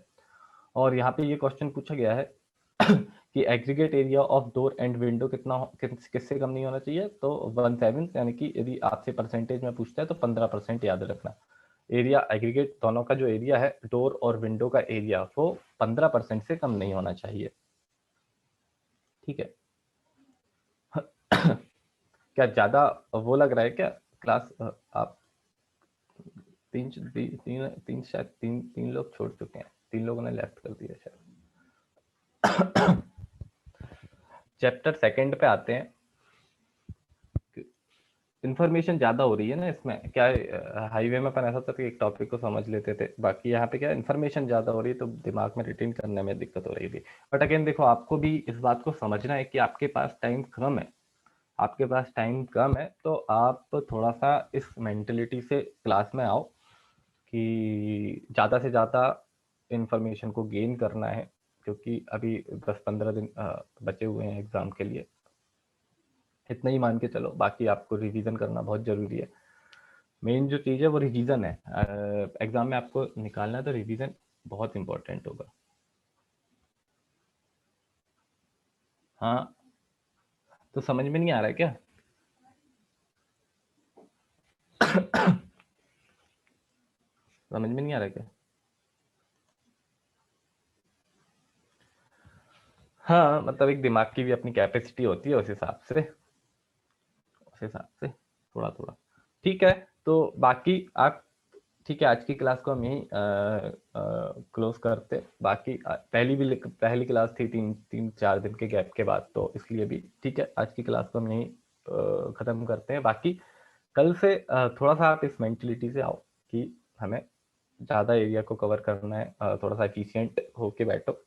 और यहाँ पे ये क्वेश्चन पूछा गया है कि aggregate area of door and window किससे कम नहीं होना चाहिए, तो 1/7, यानी कि यदि आपसे परसेंटेज में पूछता है तो 15% याद रखना। एरिया एग्रीगेट दोनों का जो एरिया है, डोर और विंडो का एरिया, वो 15% से कम नहीं होना चाहिए, ठीक है। क्या ज्यादा वो लग रहा है क्या क्लास, आप शायद तीन लोग छोड़ चुके हैं, 3 लोगों ने लेफ्ट कर दिया शायद। चैप्टर सेकंड पे आते हैं। इन्फॉर्मेशन ज्यादा हो रही है ना इसमें, क्या हाईवे में अपन ऐसा था कि एक टॉपिक को समझ लेते थे, बाकी यहाँ पे क्या इन्फॉर्मेशन ज्यादा हो रही है तो दिमाग में रिटेन करने में दिक्कत हो रही थी। बट अगेन देखो, आपको भी इस बात को समझना है कि आपके पास टाइम कम है, आपके पास टाइम कम है, तो आप थोड़ा सा इस मेंटेलिटी से क्लास में आओ कि ज़्यादा से ज़्यादा इंफॉर्मेशन को गेन करना है, क्योंकि अभी 10-15 दिन बचे हुए हैं एग्ज़ाम के लिए। इतना ही मान के चलो, बाकी आपको रिवीजन करना बहुत ज़रूरी है। मेन जो चीज़ है वो रिवीजन है। एग्ज़ाम में आपको निकालना है तो रिवीजन बहुत इंपॉर्टेंट होगा। हाँ, तो समझ में नहीं आ रहा है क्या? समझ में नहीं आ रहा है क्या? हाँ, मतलब एक दिमाग की भी अपनी कैपेसिटी होती है, उस हिसाब से थोड़ा थोड़ा ठीक है। तो बाकी आप, ठीक है, आज की क्लास को हम यही क्लोज करते। बाकी पहली क्लास थी 3-4 दिन के गैप के बाद, तो इसलिए भी ठीक है, आज की क्लास को हम यही खत्म करते हैं। बाकी कल से थोड़ा सा आप इस मेंटलिटी से आओ कि हमें ज़्यादा एरिया को कवर करना है, थोड़ा सा एफिशिएंट होके बैठो।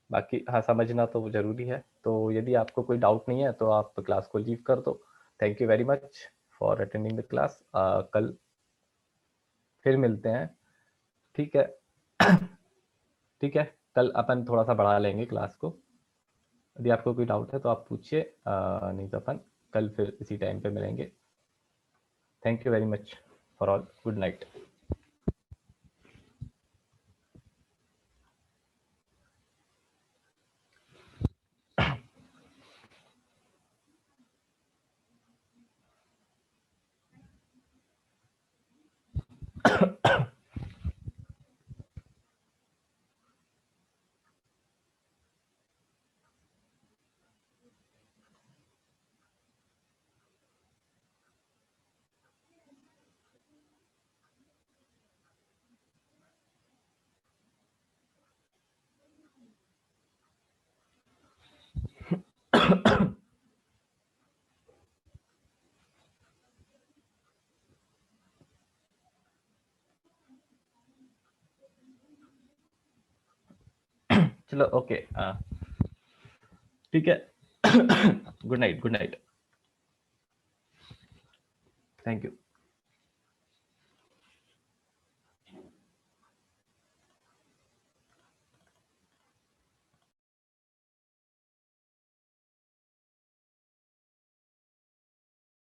बाकी हाँ, समझना तो ज़रूरी है। तो यदि आपको कोई डाउट नहीं है तो आप क्लास को लीव कर दो। Thank you very much for attending the class. कल फिर मिलते हैं, ठीक है? ठीक है, कल अपन थोड़ा सा बढ़ा लेंगे क्लास को। यदि आपको कोई डाउट है तो आप पूछिए, नहीं तो अपन कल फिर इसी टाइम पे मिलेंगे। Thank you very much for all, good night. चलो ओके, ठीक है। Good night, good night. Thank you.